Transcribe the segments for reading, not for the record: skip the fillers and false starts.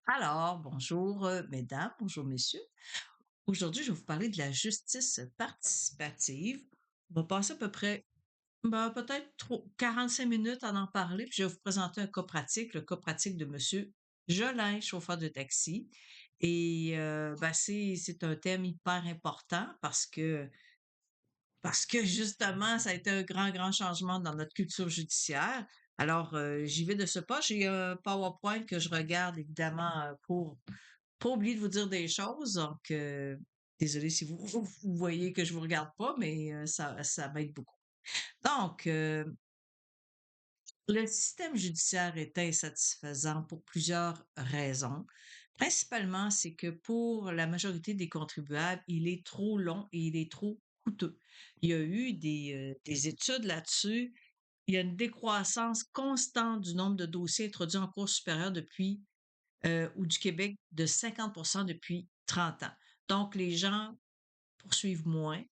Alors, bonjour mesdames, bonjour messieurs. Aujourd'hui, je vais vous parler de la justice participative. On va passer à peu près, peut-être 45 minutes à en parler, puis je vais vous présenter un cas pratique, le cas pratique de Monsieur Jolin, chauffeur de taxi. Et c'est un thème hyper important parce que justement, ça a été un grand, grand changement dans notre culture judiciaire. Alors, j'y vais de ce pas. J'ai un PowerPoint que je regarde évidemment pour pas oublier de vous dire des choses, donc désolée si vous voyez que je vous regarde pas, mais ça m'aide beaucoup. Donc, le système judiciaire est insatisfaisant pour plusieurs raisons. Principalement, c'est que pour la majorité des contribuables, il est trop long et il est trop coûteux. Il y a eu des études là-dessus. Il y a une décroissance constante du nombre de dossiers introduits en cours supérieure depuis ou du Québec de 50 depuis 30 ans. Donc, les gens poursuivent moins.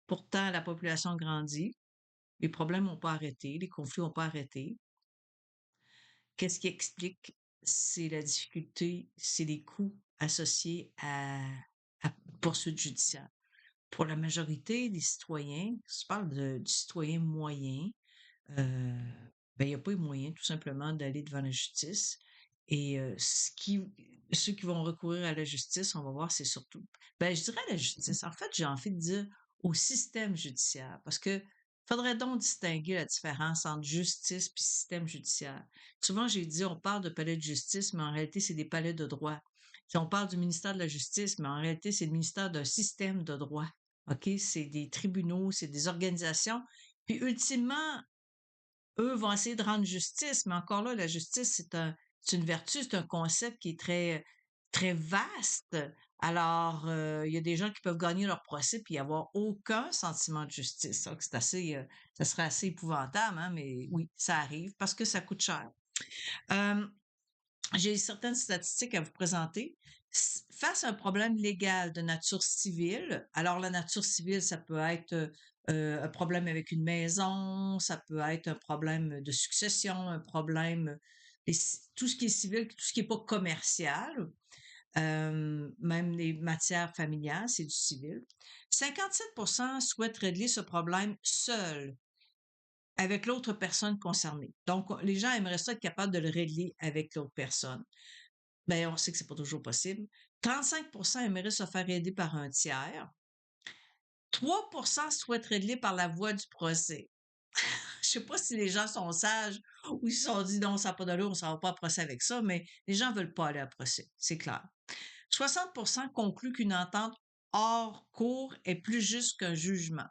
Pourtant, la population grandit. Les problèmes n'ont pas arrêté. Les conflits n'ont pas arrêté. Qu'est-ce qui explique? C'est la difficulté, c'est les coûts associés à poursuite judiciaire. Pour la majorité des citoyens, si je parle du citoyen moyen, euh, il n'y a pas les moyens tout simplement d'aller devant la justice. Et ceux qui vont recourir à la justice, on va voir, c'est surtout, je dirais la justice. En fait, j'ai envie de dire au système judiciaire, parce que faudrait donc distinguer la différence entre justice puis système judiciaire. Souvent, j'ai dit, on parle de palais de justice, mais en réalité, c'est des palais de droit. Si on parle du ministère de la Justice, mais en réalité, c'est le ministère d'un système de droit. OK? C'est des tribunaux, c'est des organisations. Puis, ultimement, eux vont essayer de rendre justice, mais encore là, la justice, c'est une vertu, c'est un concept qui est très, très vaste. Alors, il y a des gens qui peuvent gagner leur procès puis avoir aucun sentiment de justice. Donc, ça serait assez épouvantable, hein, mais oui, ça arrive parce que ça coûte cher. Euh, j'ai certaines statistiques à vous présenter. Face à un problème légal de nature civile, alors la nature civile, ça peut être un problème avec une maison, ça peut être un problème de succession, un problème, tout ce qui est civil, tout ce qui n'est pas commercial, même les matières familiales, c'est du civil. 57% souhaitent régler ce problème seuls avec l'autre personne concernée. Donc, les gens aimeraient ça être capables de le régler avec l'autre personne. Mais on sait que c'est pas toujours possible. 35% aimeraient se faire aider par un tiers. 3% souhaitent régler par la voie du procès. Je sais pas si les gens sont sages ou ils se sont dit non, ça n'a pas d'allure, on ne s'en va pas à procès avec ça, mais les gens veulent pas aller à procès, c'est clair. 60% concluent qu'une entente hors cours est plus juste qu'un jugement.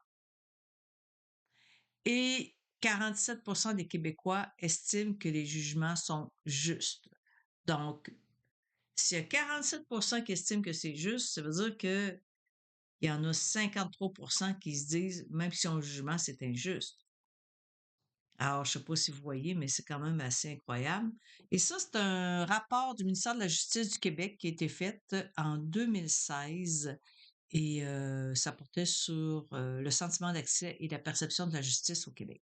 Et 47% des Québécois estiment que les jugements sont justes. Donc, s'il y a 47% qui estiment que c'est juste, ça veut dire que il y en a 53% qui se disent, même si on a un jugement, c'est injuste. Alors, je ne sais pas si vous voyez, mais c'est quand même assez incroyable. Et ça, c'est un rapport du ministère de la Justice du Québec qui a été fait en 2016 et ça portait sur le sentiment d'accès et la perception de la justice au Québec.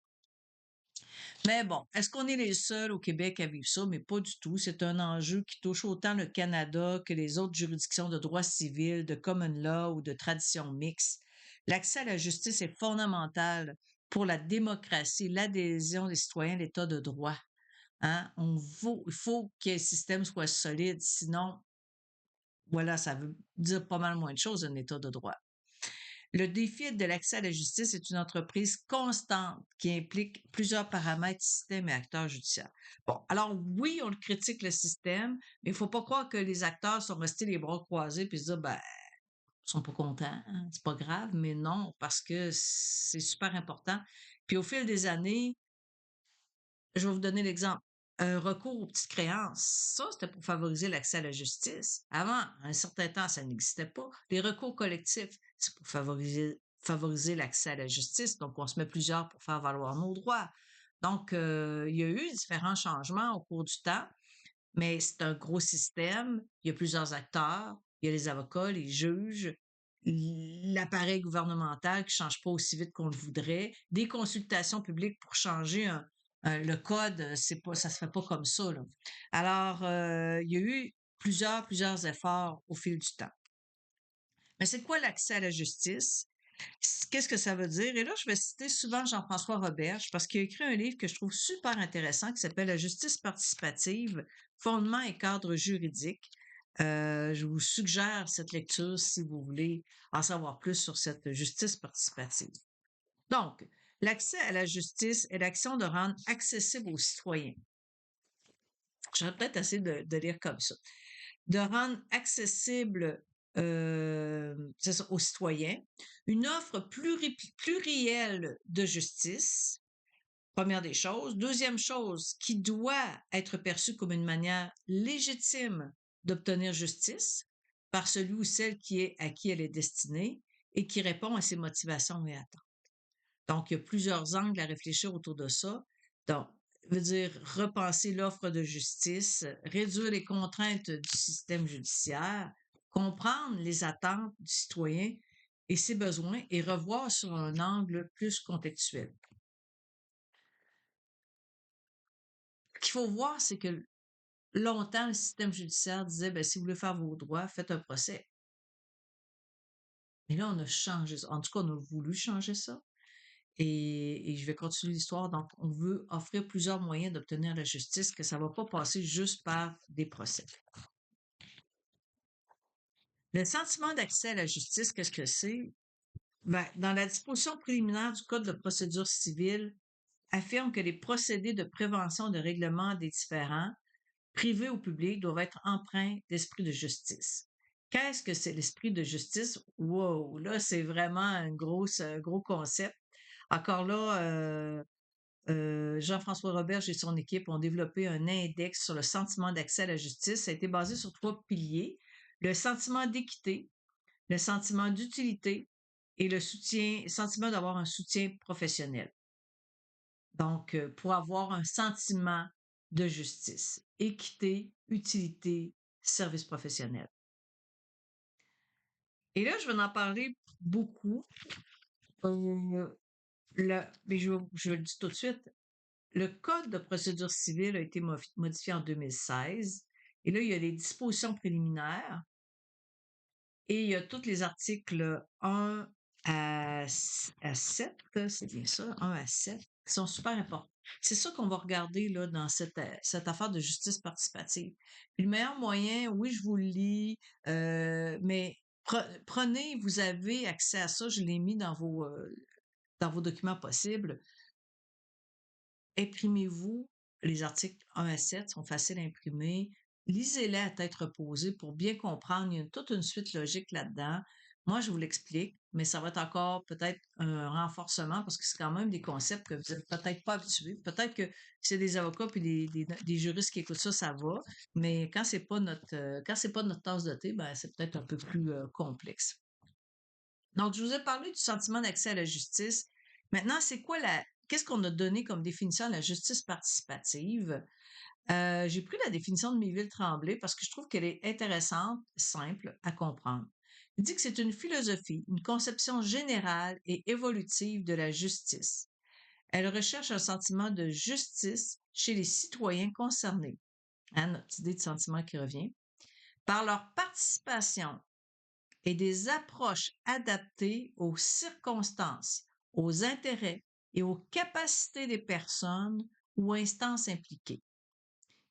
Mais bon, est-ce qu'on est les seuls au Québec à vivre ça? Mais pas du tout. C'est un enjeu qui touche autant le Canada que les autres juridictions de droit civil, de common law ou de tradition mixte. L'accès à la justice est fondamental pour la démocratie, l'adhésion des citoyens à l'État de droit. Hein? Il faut que le système soit solide, sinon, voilà, ça veut dire pas mal moins de choses, un État de droit. Le défi de l'accès à la justice est une entreprise constante qui implique plusieurs paramètres, systèmes et acteurs judiciaires. Bon, alors oui, on le critique le système, mais il ne faut pas croire que les acteurs sont restés les bras croisés puis se dire, ils sont pas contents, hein, c'est pas grave, mais non, parce que c'est super important. Puis au fil des années, je vais vous donner l'exemple. Un recours aux petites créances, ça, c'était pour favoriser l'accès à la justice. Avant, un certain temps, ça n'existait pas. Les recours collectifs, c'est pour favoriser l'accès à la justice. Donc, on se met plusieurs pour faire valoir nos droits. Donc, il y a eu différents changements au cours du temps, mais c'est un gros système. Il y a plusieurs acteurs. Il y a les avocats, les juges, l'appareil gouvernemental qui ne change pas aussi vite qu'on le voudrait, des consultations publiques pour changer Le code, c'est pas ça se fait pas comme ça, là. Alors, il y a eu plusieurs efforts au fil du temps. Mais c'est quoi l'accès à la justice? Qu'est-ce que ça veut dire? Et là, je vais citer souvent Jean-François Roberge parce qu'il a écrit un livre que je trouve super intéressant qui s'appelle La justice participative, fondements et cadres juridiques. Je vous suggère cette lecture si vous voulez en savoir plus sur cette justice participative. Donc, l'accès à la justice est l'action de rendre accessible aux citoyens. J'aurais peut-être essayé de lire comme ça. De rendre accessible c'est ça, aux citoyens une offre plurielle de justice, première des choses. Deuxième chose, qui doit être perçue comme une manière légitime d'obtenir justice par celui ou celle à qui elle est destinée et qui répond à ses motivations et attentes. Donc, il y a plusieurs angles à réfléchir autour de ça. Donc, veut dire repenser l'offre de justice, réduire les contraintes du système judiciaire, comprendre les attentes du citoyen et ses besoins et revoir sur un angle plus contextuel. Ce qu'il faut voir, c'est que longtemps, le système judiciaire disait, ben, si vous voulez faire vos droits, faites un procès. Mais là, on a changé ça. En tout cas, on a voulu changer ça. Et je vais continuer l'histoire. Donc, on veut offrir plusieurs moyens d'obtenir la justice, que ça ne va pas passer juste par des procès. Le sentiment d'accès à la justice, qu'est-ce que c'est? Ben, dans la disposition préliminaire du Code de procédure civile, affirme que les procédés de prévention de règlement des différends, privés ou publics, doivent être empreints d'esprit de justice. Qu'est-ce que c'est l'esprit de justice? Wow! Là, c'est vraiment un gros concept. Encore là, Jean-François Roberge et son équipe ont développé un index sur le sentiment d'accès à la justice. Ça a été basé sur 3 piliers: le sentiment d'équité, le sentiment d'utilité et le sentiment d'avoir un soutien professionnel. Donc, pour avoir un sentiment de justice, équité, utilité, service professionnel. Et là, je vais en parler beaucoup. Mais je le dis tout de suite, le Code de procédure civile a été modifié en 2016. Et là, il y a les dispositions préliminaires et il y a tous les articles 1 à 7, c'est bien ça, 1 à 7, qui sont super importants. C'est ça qu'on va regarder là, dans cette affaire de justice participative. Puis le meilleur moyen, oui, je vous le lis, mais prenez, vous avez accès à ça, je l'ai mis dans vos documents possibles. Imprimez-vous les articles 1 à 7, sont faciles à imprimer. Lisez-les à tête reposée pour bien comprendre. Il y a toute une suite logique là-dedans. Moi, je vous l'explique, mais ça va être encore peut-être un renforcement parce que c'est quand même des concepts que vous n'êtes peut-être pas habitués. Peut-être que c'est des avocats puis des juristes qui écoutent ça, ça va. Mais quand c'est pas notre tasse de thé, ben, c'est peut-être un peu plus complexe. Donc, je vous ai parlé du sentiment d'accès à la justice. Maintenant, qu'est-ce qu'on a donné comme définition à la justice participative? J'ai pris la définition de Méville-Tremblay parce que je trouve qu'elle est intéressante, simple à comprendre. Il dit que c'est une philosophie, une conception générale et évolutive de la justice. Elle recherche un sentiment de justice chez les citoyens concernés. Hein, notre idée de sentiment qui revient. Par leur participation et des approches adaptées aux circonstances, aux intérêts et aux capacités des personnes ou instances impliquées.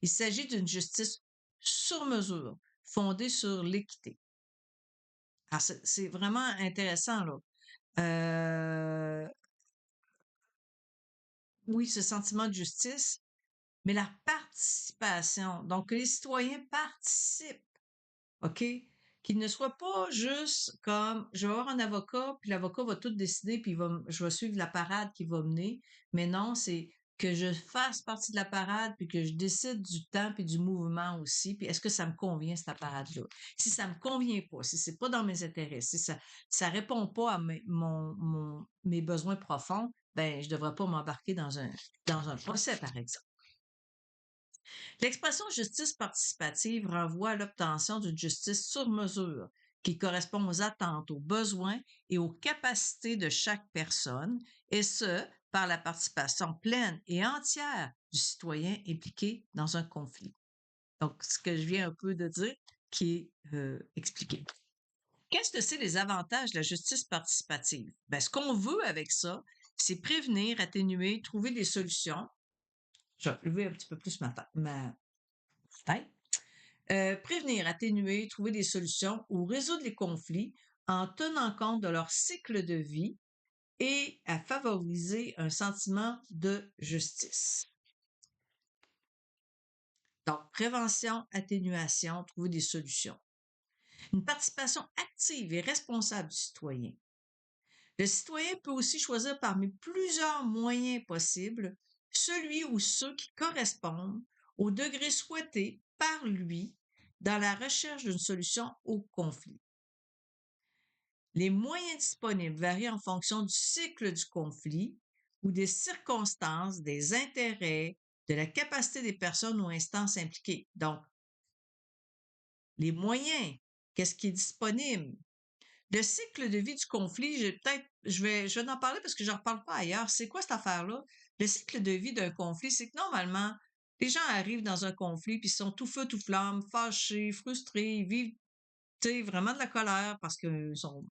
Il s'agit d'une justice sur mesure, fondée sur l'équité. Alors, c'est vraiment intéressant, là. Oui, ce sentiment de justice, mais la participation. Donc, que les citoyens participent. OK? Qu'il ne soit pas juste comme je vais avoir un avocat, puis l'avocat va tout décider, puis je vais suivre la parade qui va mener. Mais non, c'est que je fasse partie de la parade, puis que je décide du temps puis du mouvement aussi. Puis est-ce que ça me convient, cette parade-là? Si ça me convient pas, si c'est pas dans mes intérêts, si ça répond pas à mes besoins profonds, ben je devrais pas m'embarquer dans un procès, par exemple. L'expression justice participative renvoie à l'obtention d'une justice sur mesure qui correspond aux attentes, aux besoins et aux capacités de chaque personne, et ce, par la participation pleine et entière du citoyen impliqué dans un conflit. Donc, ce que je viens un peu de dire qui est expliqué. Qu'est-ce que c'est les avantages de la justice participative? Ben, ce qu'on veut avec ça, c'est prévenir, atténuer, trouver des solutions. Je vais lever un petit peu plus ma tête. Prévenir, atténuer, trouver des solutions ou résoudre les conflits en tenant compte de leur cycle de vie et à favoriser un sentiment de justice. Donc, prévention, atténuation, trouver des solutions. Une participation active et responsable du citoyen. Le citoyen peut aussi choisir parmi plusieurs moyens possibles celui ou ceux qui correspondent au degré souhaité par lui dans la recherche d'une solution au conflit. Les moyens disponibles varient en fonction du cycle du conflit ou des circonstances, des intérêts, de la capacité des personnes ou instances impliquées. Donc, les moyens, qu'est-ce qui est disponible? Le cycle de vie du conflit, je vais en parler parce que je n'en reparle pas ailleurs. C'est quoi cette affaire-là? Le cycle de vie d'un conflit, c'est que normalement, les gens arrivent dans un conflit puis ils sont tout feu, tout flamme, fâchés, frustrés, ils vivent vraiment de la colère parce qu'ils ne sont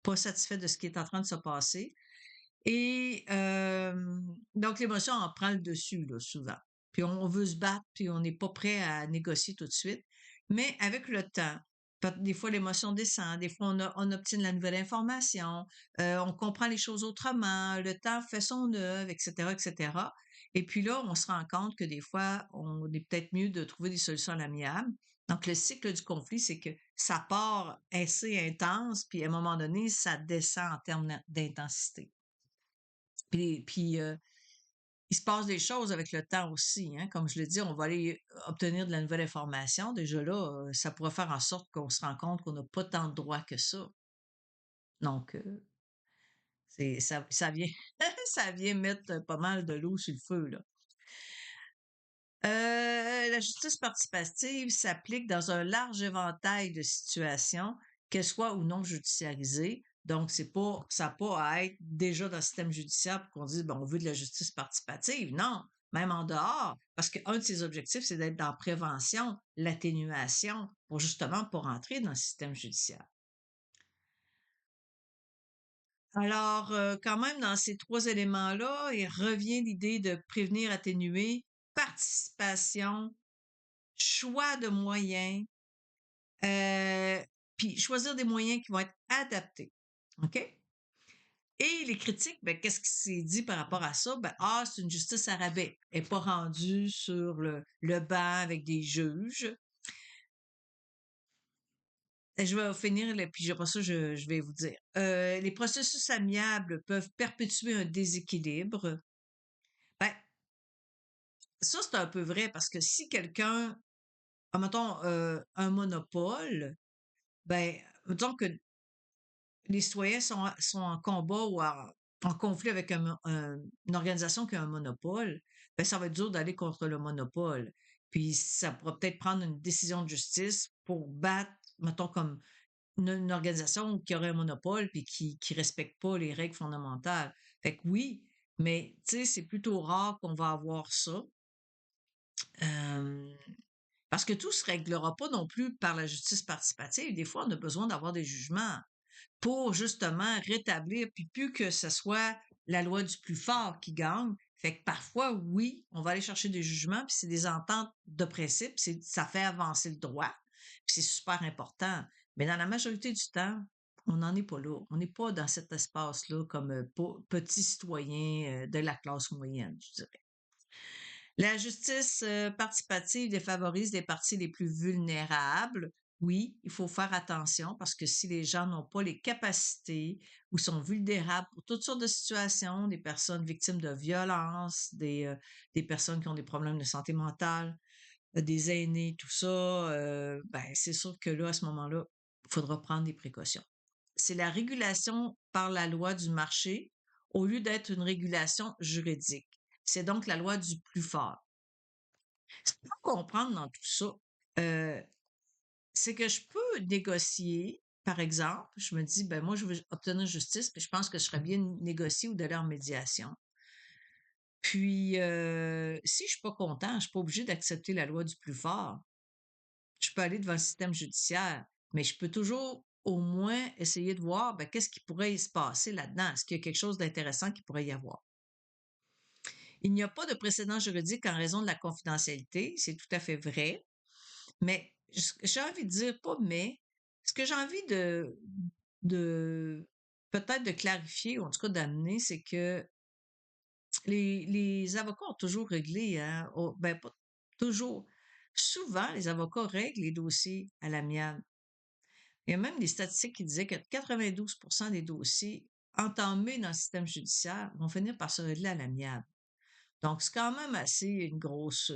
pas satisfaits de ce qui est en train de se passer. Et donc, l'émotion en prend le dessus, là, souvent. Puis on veut se battre, puis on n'est pas prêt à négocier tout de suite. Mais avec le temps, des fois l'émotion descend, des fois on obtient de la nouvelle information, on comprend les choses autrement, le temps fait son œuvre, etc., etc. Et puis là, on se rend compte que des fois, on est peut-être mieux de trouver des solutions à l'amiable. Donc, le cycle du conflit, c'est que ça part assez intense, puis à un moment donné, ça descend en termes d'intensité. Puis, il se passe des choses avec le temps aussi, hein. Comme je l'ai dit, on va aller obtenir de la nouvelle information. Déjà là, ça pourrait faire en sorte qu'on se rend compte qu'on n'a pas tant de droits que ça. Donc, ça vient ça vient mettre pas mal de l'eau sur le feu, là. La justice participative s'applique dans un large éventail de situations, qu'elles soient ou non judiciarisées. Donc, ça n'a pas à être déjà dans le système judiciaire pour qu'on dise, ben, on veut de la justice participative. Non, même en dehors, parce qu'un de ses objectifs, c'est d'être dans la prévention, l'atténuation, pour justement pour entrer dans le système judiciaire. Alors, quand même, dans ces trois éléments-là, il revient l'idée de prévenir, atténuer, participation, choix de moyens, heu, puis choisir des moyens qui vont être adaptés. OK? Et les critiques, ben, qu'est-ce qui s'est dit par rapport à ça? Ben, ah, c'est une justice à rabais. Elle n'est pas rendue sur le banc avec des juges. Et je vais finir, là, puis après ça, je vais vous dire. Les processus amiables peuvent perpétuer un déséquilibre. Ben, ça, c'est un peu vrai parce que si quelqu'un, mettons, un monopole, ben, mettons que les citoyens sont en combat ou en conflit avec une organisation qui a un monopole, ben, ça va être dur d'aller contre le monopole. Puis ça pourra peut-être prendre une décision de justice pour battre, mettons, comme une organisation qui aurait un monopole puis qui respecte pas les règles fondamentales. Fait que oui, mais tu sais, c'est plutôt rare qu'on va avoir ça. Euh, Parce que tout se réglera pas non plus par la justice participative. Des fois, on a besoin d'avoir des jugements pour justement rétablir, puis plus que ce soit la loi du plus fort qui gagne. Fait que parfois, oui, on va aller chercher des jugements, puis c'est des ententes de principe, ça fait avancer le droit, puis c'est super important. Mais dans la majorité du temps, on n'en est pas là. On n'est pas dans cet espace-là comme petit citoyen de la classe moyenne, je dirais. La justice participative défavorise les parties les plus vulnérables. Oui, il faut faire attention parce que si les gens n'ont pas les capacités ou sont vulnérables pour toutes sortes de situations, des personnes victimes de violences, des personnes qui ont des problèmes de santé mentale, des aînés, tout ça, ben, c'est sûr que là, à ce moment-là, il faudra prendre des précautions. C'est la régulation par la loi du marché au lieu d'être une régulation juridique. C'est donc la loi du plus fort. Ce qu'il faut comprendre dans tout ça, euh, c'est que je peux négocier, par exemple, je me dis, ben moi, je veux obtenir justice, puis je pense que je serais bien négocier ou d'aller en médiation. Puis, si je suis pas content, je suis pas obligée d'accepter la loi du plus fort. Je peux aller devant le système judiciaire, mais je peux toujours au moins essayer de voir, ben, qu'est-ce qui pourrait se passer là-dedans? Est-ce qu'il y a quelque chose d'intéressant qui pourrait y avoir? Il n'y a pas de précédent juridique en raison de la confidentialité, c'est tout à fait vrai, mais j'ai envie de dire, pas mais, ce que j'ai envie de peut-être de clarifier, ou en tout cas d'amener, c'est que les avocats ont toujours réglé, hein, ben pas toujours. Souvent, les avocats règlent les dossiers à l'amiable. Il y a même des statistiques qui disaient que 92 des dossiers entamés dans le système judiciaire vont finir par se régler à l'amiable. Donc, c'est quand même assez une grosse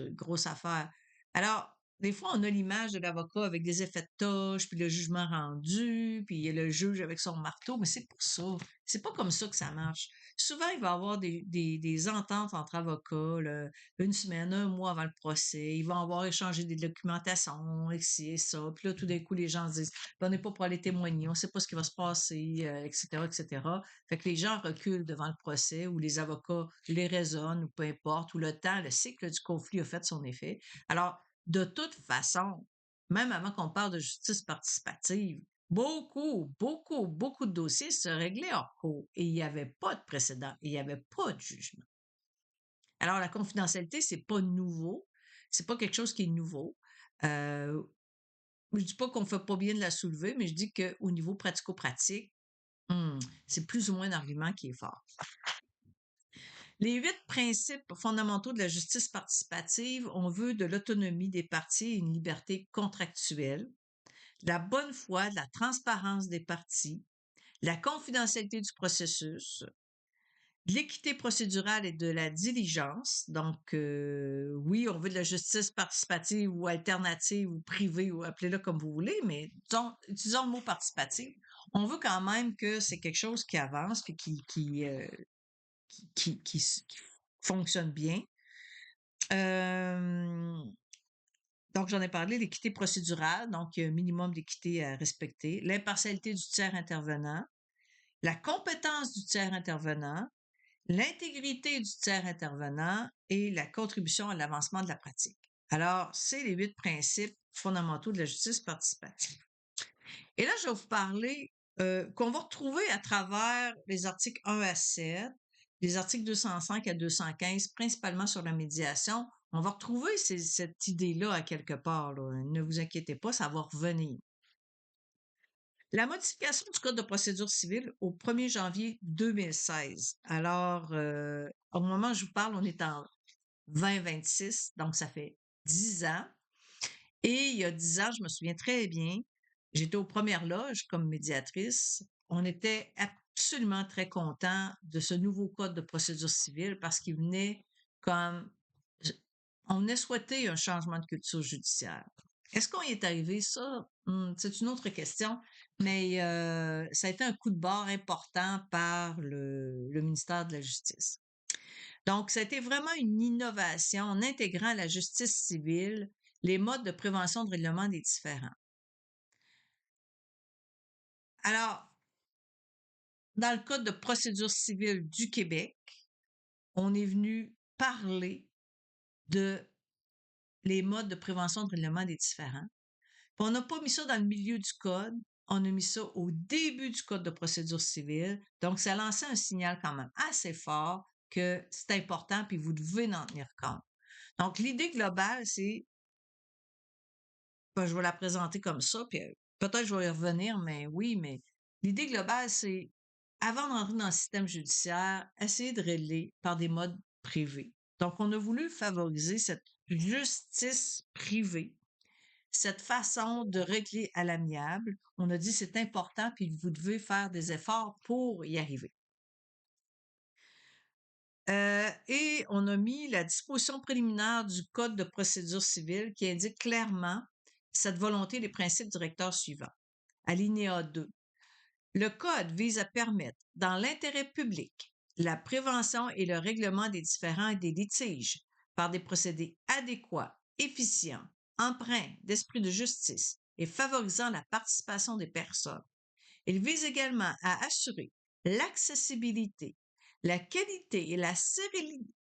affaire. Alors, des fois, on a l'image de l'avocat avec des effets de toche, puis le jugement rendu, puis il y a le juge avec son marteau, mais c'est pas ça. C'est pas comme ça que ça marche. Souvent, il va y avoir des ententes entre avocats, là, une semaine, un mois avant le procès. Ils vont avoir échangé des documentations, et ci et ça. Puis là, tout d'un coup, les gens se disent, ben, on n'est pas pour aller témoigner, on ne sait pas ce qui va se passer, etc., etc. Fait que les gens reculent devant le procès ou les avocats les raisonnent ou peu importe, ou le temps, le cycle du conflit a fait son effet. Alors, de toute façon, même avant qu'on parle de justice participative, beaucoup de dossiers se réglaient hors cours et il n'y avait pas de précédent, il n'y avait pas de jugement. Alors, la confidentialité, c'est pas nouveau, c'est pas quelque chose qui est nouveau. Euh, je dis pas qu'on fait pas bien de la soulever, mais je dis qu'au niveau pratico-pratique, c'est plus ou moins un argument qui est fort. Les 8 principes fondamentaux de la justice participative, on veut de l'autonomie des parties et une liberté contractuelle, de la bonne foi, de la transparence des parties, la confidentialité du processus, de l'équité procédurale et de la diligence. Donc, oui, on veut de la justice participative ou alternative ou privée, ou appelez-le comme vous voulez, mais utilisons le mot participative. On veut quand même que c'est quelque chose qui avance et qui fonctionne bien. Euh, donc, j'en ai parlé, l'équité procédurale, donc il y a un minimum d'équité à respecter, l'impartialité du tiers intervenant, la compétence du tiers intervenant, l'intégrité du tiers intervenant et la contribution à l'avancement de la pratique. Alors, c'est les 8 principes fondamentaux de la justice participative. Et là, je vais vous parler qu'on va retrouver à travers les articles 1 à 7, les articles 205 à 215, principalement sur la médiation. On va retrouver cette idée-là à quelque part, là. Ne vous inquiétez pas, ça va revenir. La modification du Code de procédure civile au 1er janvier 2016. Alors, au moment où je vous parle, on est en 2026, donc ça fait 10 ans. Et il y a 10 ans, je me souviens très bien, j'étais aux premières loges comme médiatrice. On était absolument très contents de ce nouveau code de procédure civile parce qu'il venait comme... On venait souhaiter un changement de culture judiciaire. Est-ce qu'on y est arrivé, ça? C'est une autre question, mais ça a été un coup de barre important par le ministère de la Justice. Donc, ça a été vraiment une innovation en intégrant la justice civile, les modes de prévention de règlement des différends. Alors, dans le Code de procédure civile du Québec, on est venu parler de les modes de prévention de règlement des différends. Puis on n'a pas mis ça dans le milieu du code, on a mis ça au début du Code de procédure civile. Donc, ça a lancé un signal quand même assez fort que c'est important, puis vous devez en tenir compte. Donc, l'idée globale, c'est, ben, je vais la présenter comme ça, puis peut-être je vais y revenir, mais oui, mais l'idée globale, c'est, avant d'entrer dans le système judiciaire, essayer de régler par des modes privés. Donc, on a voulu favoriser cette justice privée, cette façon de régler à l'amiable. On a dit c'est important, puis vous devez faire des efforts pour y arriver. Et on a mis la disposition préliminaire du Code de procédure civile qui indique clairement cette volonté des principes directeurs suivants. Alinéa 2. Le Code vise à permettre, dans l'intérêt public, la prévention et le règlement des différends et des litiges par des procédés adéquats, efficients, empreints d'esprit de justice et favorisant la participation des personnes. Il vise également à assurer l'accessibilité, la qualité et la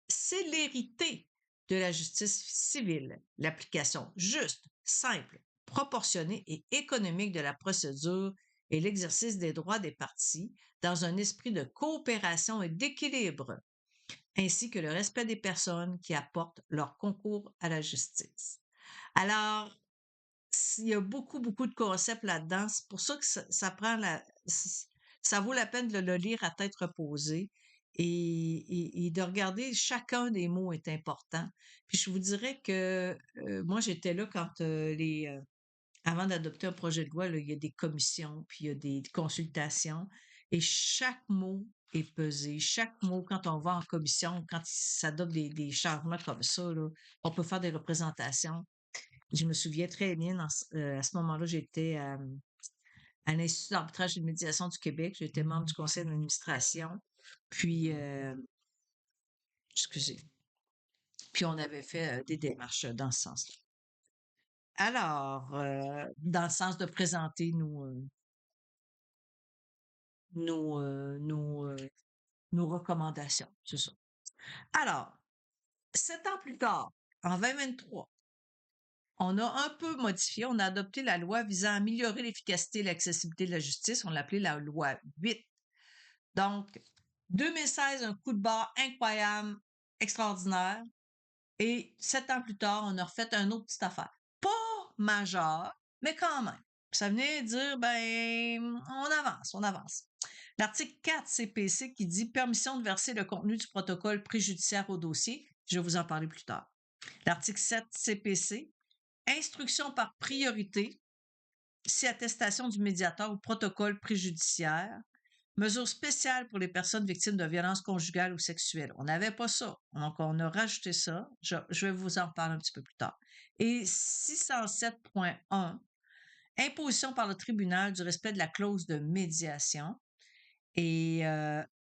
célérité de la justice civile, l'application juste, simple, proportionnée et économique de la procédure et l'exercice des droits des parties dans un esprit de coopération et d'équilibre, ainsi que le respect des personnes qui apportent leur concours à la justice. Alors, il y a beaucoup, beaucoup de concepts là-dedans. C'est pour ça que ça prend ça vaut la peine de le lire à tête reposée et de regarder chacun des mots est important. Puis je vous dirais que moi, j'étais là quand avant d'adopter un projet de loi, là, il y a des commissions, puis il y a des consultations, et chaque mot est pesé. Chaque mot, quand on va en commission, quand ça adopte des changements comme ça, là, on peut faire des représentations. Je me souviens très bien, à ce moment-là, j'étais à l'Institut d'arbitrage et de médiation du Québec. J'étais membre du conseil d'administration. Puis, excusez, puis on avait fait des démarches dans ce sens-là. Alors, dans le sens de présenter nos, euh, nos, euh, nos recommandations, c'est ça. Alors, 7 ans plus tard, en 2023, on a un peu modifié, on a adopté la loi visant à améliorer l'efficacité et l'accessibilité de la justice. On l'appelait la loi 8. Donc, 2016, un coup de barre incroyable, extraordinaire. Et 7 ans plus tard, on a refait une autre petite affaire. Pas majeure, mais quand même. Ça venait dire, ben, on avance, on avance. L'article 4 CPC qui dit permission de verser le contenu du protocole préjudiciaire au dossier. Je vais vous en parler plus tard. L'article 7 CPC, instruction par priorité, si attestation du médiateur ou protocole préjudiciaire. Mesures spéciales pour les personnes victimes de violences conjugales ou sexuelles. On n'avait pas ça. Donc, on a rajouté ça. Je vais vous en parler un petit peu plus tard. Et 607.1, imposition par le tribunal du respect de la clause de médiation. Et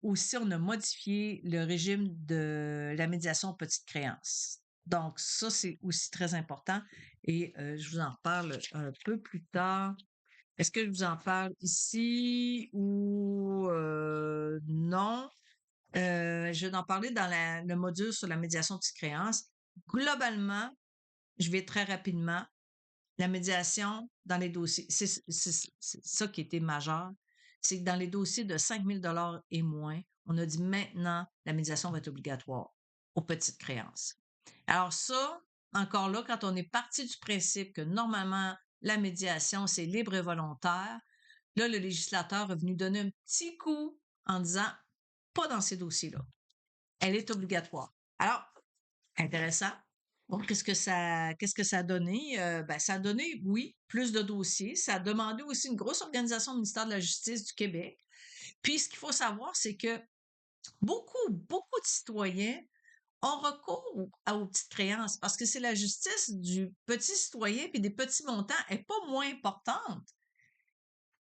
aussi, on a modifié le régime de la médiation aux petites créances. Donc, ça, c'est aussi très important. Et je vous en reparle un peu plus tard. Est-ce que je vous en parle ici ou non? Je vais en parler dans le module sur la médiation de petites créances. Globalement, je vais très rapidement. La médiation dans les dossiers, c'est ça qui était majeur, c'est que dans les dossiers de 5 000 et moins, on a dit maintenant, la médiation va être obligatoire aux petites créances. Alors ça, encore là, quand on est parti du principe que normalement, la médiation, c'est libre et volontaire, là, le législateur est venu donner un petit coup en disant, pas dans ces dossiers-là. Elle est obligatoire. Alors, intéressant. Bon, qu'est-ce que ça a donné? Ben, ça a donné, oui, plus de dossiers. Ça a demandé aussi une grosse organisation au ministère de la Justice du Québec. Puis, ce qu'il faut savoir, c'est que beaucoup de citoyens ont recours aux petites créances parce que c'est la justice du petit citoyen puis des petits montants est pas moins importante.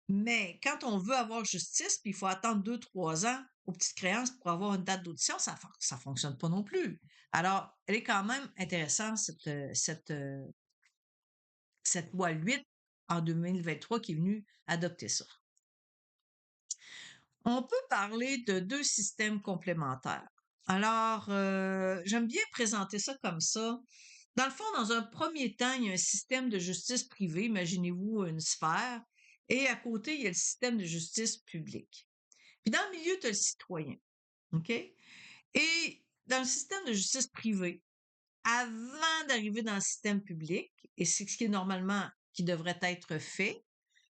Mais quand on veut avoir justice, puis il faut attendre 2, 3 ans aux petites créances pour avoir une date d'audition, ça fonctionne pas non plus. Alors, elle est quand même intéressante, cette loi 8 en 2023 qui est venue adopter ça. On peut parler de 2 systèmes complémentaires. Alors, j'aime bien présenter ça comme ça. Dans le fond, dans un premier temps, il y a un système de justice privée, imaginez-vous une sphère, et à côté, il y a le système de justice publique. Puis dans le milieu, tu as le citoyen. OK? Et dans le système de justice privée, avant d'arriver dans le système public, et c'est ce qui est normalement qui devrait être fait,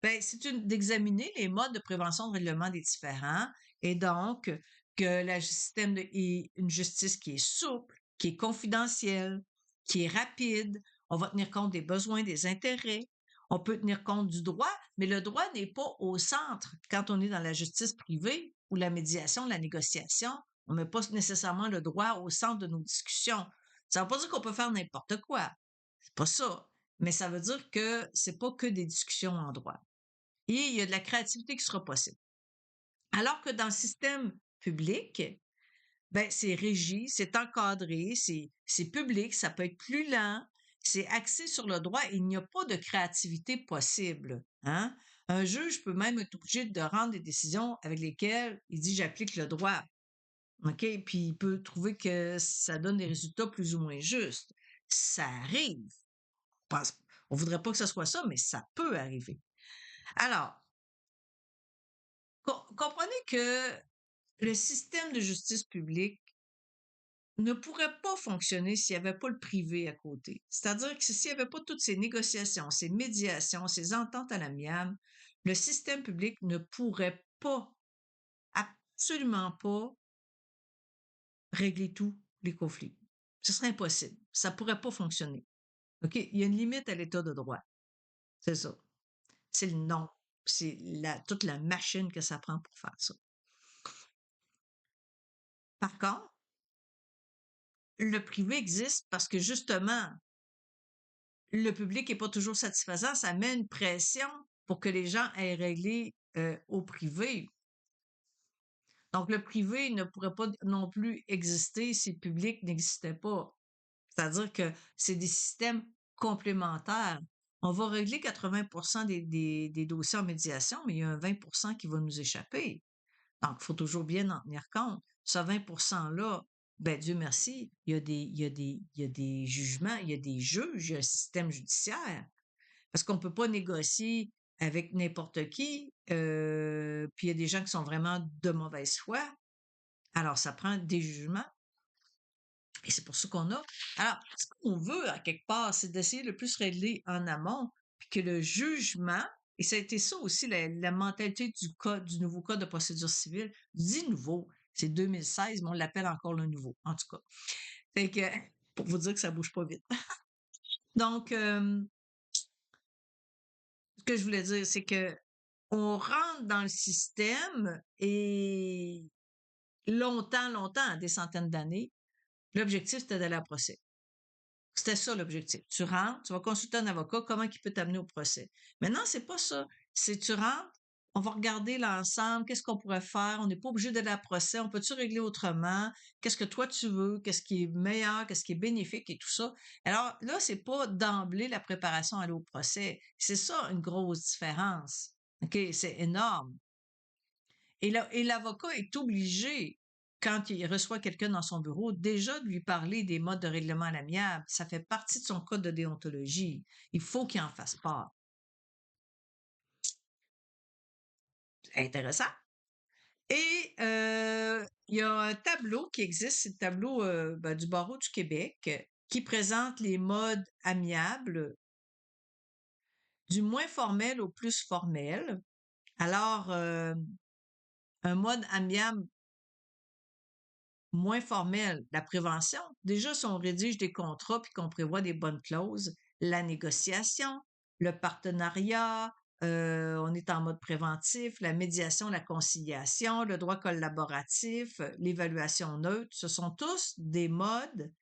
ben, c'est d'examiner les modes de prévention de règlement des différends et donc que le système est une justice qui est souple, qui est confidentielle, qui est rapide. On va tenir compte des besoins, des intérêts. On peut tenir compte du droit, mais le droit n'est pas au centre. Quand on est dans la justice privée ou la médiation, la négociation, on ne met pas nécessairement le droit au centre de nos discussions. Ça ne veut pas dire qu'on peut faire n'importe quoi. C'est pas ça. Mais ça veut dire que c'est pas que des discussions en droit et il y a de la créativité qui sera possible. Alors que dans le système public, ben, c'est régi, c'est encadré, c'est public, ça peut être plus lent, c'est axé sur le droit et il n'y a pas de créativité possible. Hein? Un juge peut même être obligé de rendre des décisions avec lesquelles il dit j'applique le droit. OK? Puis il peut trouver que ça donne des résultats plus ou moins justes. Ça arrive. Pense- On voudrait pas que ce soit ça, mais ça peut arriver. Alors, comprenez que le système de justice publique ne pourrait pas fonctionner s'il n'y avait pas le privé à côté. C'est-à-dire que s'il n'y avait pas toutes ces négociations, ces médiations, ces ententes à l'amiable, le système public ne pourrait pas, absolument pas, régler tous les conflits. Ce serait impossible. Ça ne pourrait pas fonctionner. OK? Il y a une limite à l'état de droit. C'est ça. C'est le nom. C'est toute la machine que ça prend pour faire ça. Par contre, le privé existe parce que justement, le public n'est pas toujours satisfaisant. Ça met une pression pour que les gens aient réglé au privé. Donc, le privé ne pourrait pas non plus exister si le public n'existait pas. C'est-à-dire que c'est des systèmes complémentaires. On va régler 80 des dossiers en médiation, mais il y a un 20 qui va nous échapper. Donc, il faut toujours bien en tenir compte. Ce 20%-là, ben Dieu merci, il y a des jugements, il y a des juges, il y a un système judiciaire. Parce qu'on ne peut pas négocier avec n'importe qui. Puis il y a des gens qui sont vraiment de mauvaise foi. Alors, ça prend des jugements. Et c'est pour ça qu'on a. Alors, ce qu'on veut, à quelque part, c'est d'essayer le plus régler en amont, puis que le jugement, et ça a été ça aussi, la mentalité du nouveau code de procédure civile, dit nouveau, c'est 2016, mais on l'appelle encore le nouveau, en tout cas. Fait que, pour vous dire que ça bouge pas vite. Donc, ce que je voulais dire, c'est que on rentre dans le système et longtemps, des centaines d'années, l'objectif, c'était d'aller à procès. C'était ça l'objectif. Tu rentres, tu vas consulter un avocat, comment il peut t'amener au procès. Maintenant, c'est pas ça. C'est tu rentres, on va regarder l'ensemble, qu'est-ce qu'on pourrait faire, on n'est pas obligé d'aller à procès, on peut-tu régler autrement, qu'est-ce que toi tu veux, qu'est-ce qui est meilleur, qu'est-ce qui est bénéfique et tout ça. Alors là, c'est pas d'emblée la préparation à aller au procès. C'est ça une grosse différence. OK, c'est énorme. Et l'avocat est obligé, quand il reçoit quelqu'un dans son bureau, déjà de lui parler des modes de règlement à l'amiable. Ça fait partie de son code de déontologie. Il faut qu'il en fasse part. Intéressant. Et il y a un tableau qui existe, c'est le tableau du barreau du Québec, qui présente les modes amiables du moins formel au plus formel. Alors, un mode amiable moins formel, la prévention. Déjà, si on rédige des contrats puis qu'on prévoit des bonnes clauses, la négociation, le partenariat, on est en mode préventif, la médiation, la conciliation, le droit collaboratif, l'évaluation neutre, ce sont tous des modes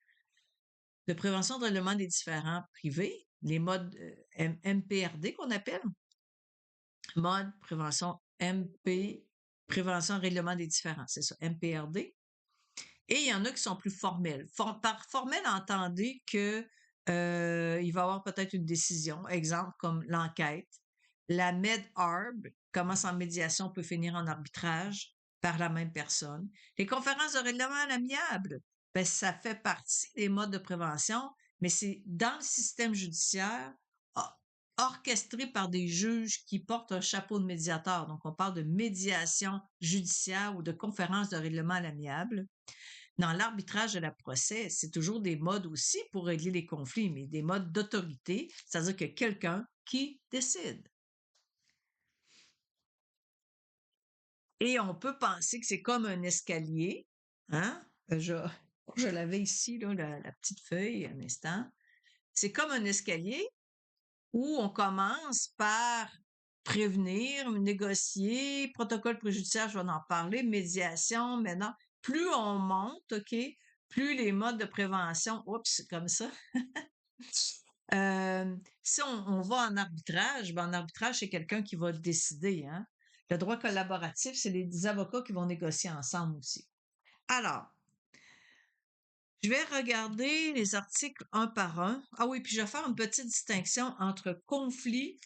de prévention de règlement des différends privés, les modes MPRD qu'on appelle, mode prévention MP, prévention règlement des différends, c'est ça, MPRD. Et il y en a qui sont plus formels. Par formel, entendez que il va y avoir peut-être une décision, exemple comme l'enquête. La med-arb commence en médiation, peut finir en arbitrage par la même personne. Les conférences de règlement à l'amiable, ben, ça fait partie des modes de prévention, mais c'est dans le système judiciaire orchestré par des juges qui portent un chapeau de médiateur. Donc, on parle de médiation judiciaire ou de conférences de règlement à l'amiable. Dans l'arbitrage de la procès, c'est toujours des modes aussi pour régler les conflits, mais des modes d'autorité, c'est-à-dire que quelqu'un qui décide. Et on peut penser que c'est comme un escalier, hein? Je l'avais ici, là, la petite feuille, un instant. C'est comme un escalier où on commence par prévenir, négocier, protocole préjudiciaire, je vais en parler, médiation, maintenant, plus on monte, OK, plus les modes de prévention, oups, comme ça. Si on va en arbitrage, ben en arbitrage, c'est quelqu'un qui va décider, hein. Le droit collaboratif, c'est les avocats qui vont négocier ensemble aussi. Alors, je vais regarder les articles un par un. Ah oui, puis je vais faire une petite distinction entre conflit,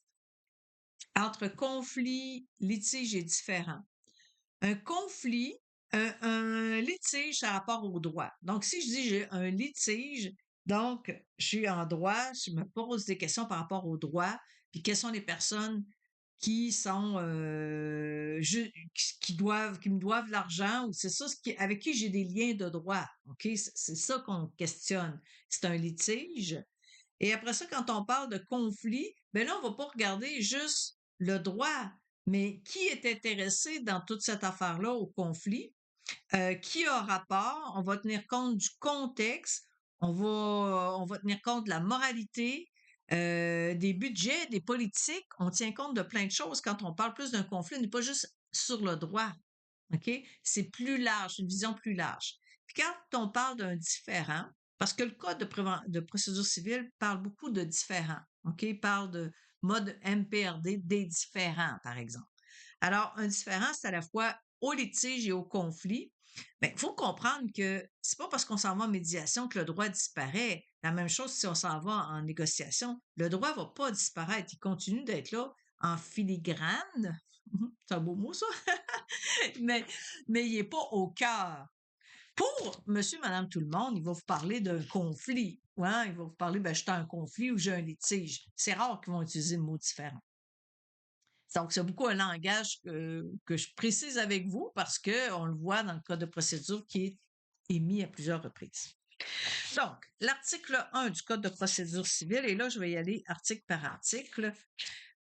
litige et différend. Un conflit, Un litige, ça a rapport au droit. Donc, si je dis j'ai un litige, donc je suis en droit, je me pose des questions par rapport au droit, puis quelles sont les personnes qui sont qui me doivent l'argent, ou c'est ça avec qui j'ai des liens de droit. OK? C'est ça qu'on questionne. C'est un litige. Et après ça, quand on parle de conflit, ben là, on va pas regarder juste le droit, mais qui est intéressé dans toute cette affaire-là au conflit, qui a rapport, on va tenir compte du contexte, on va tenir compte de la moralité, des budgets, des politiques. On tient compte de plein de choses quand on parle plus d'un conflit, on n'est pas juste sur le droit. OK? C'est plus large, une vision plus large. Puis quand on parle d'un différend, parce que le Code de procédure civile parle beaucoup de différends, OK? Il parle de mode MPRD des différends, par exemple. Alors, un différend, c'est à la fois au litige et au conflit. Mais il faut comprendre que c'est pas parce qu'on s'en va en médiation que le droit disparaît. La même chose si on s'en va en négociation. Le droit va pas disparaître. Il continue d'être là en filigrane. C'est un beau mot, ça. mais, mais il n'est pas au cœur. Pour monsieur, madame, tout le monde, il va vous parler d'un conflit. Ouais, il va vous parler, ben, j'étais un conflit ou j'ai un litige. C'est rare qu'ils vont utiliser le mot différent. Donc, c'est beaucoup un langage que je précise avec vous parce qu'on le voit dans le code de procédure qui est émis à plusieurs reprises. Donc, l'article 1 du Code de procédure civile, et là, je vais y aller article par article.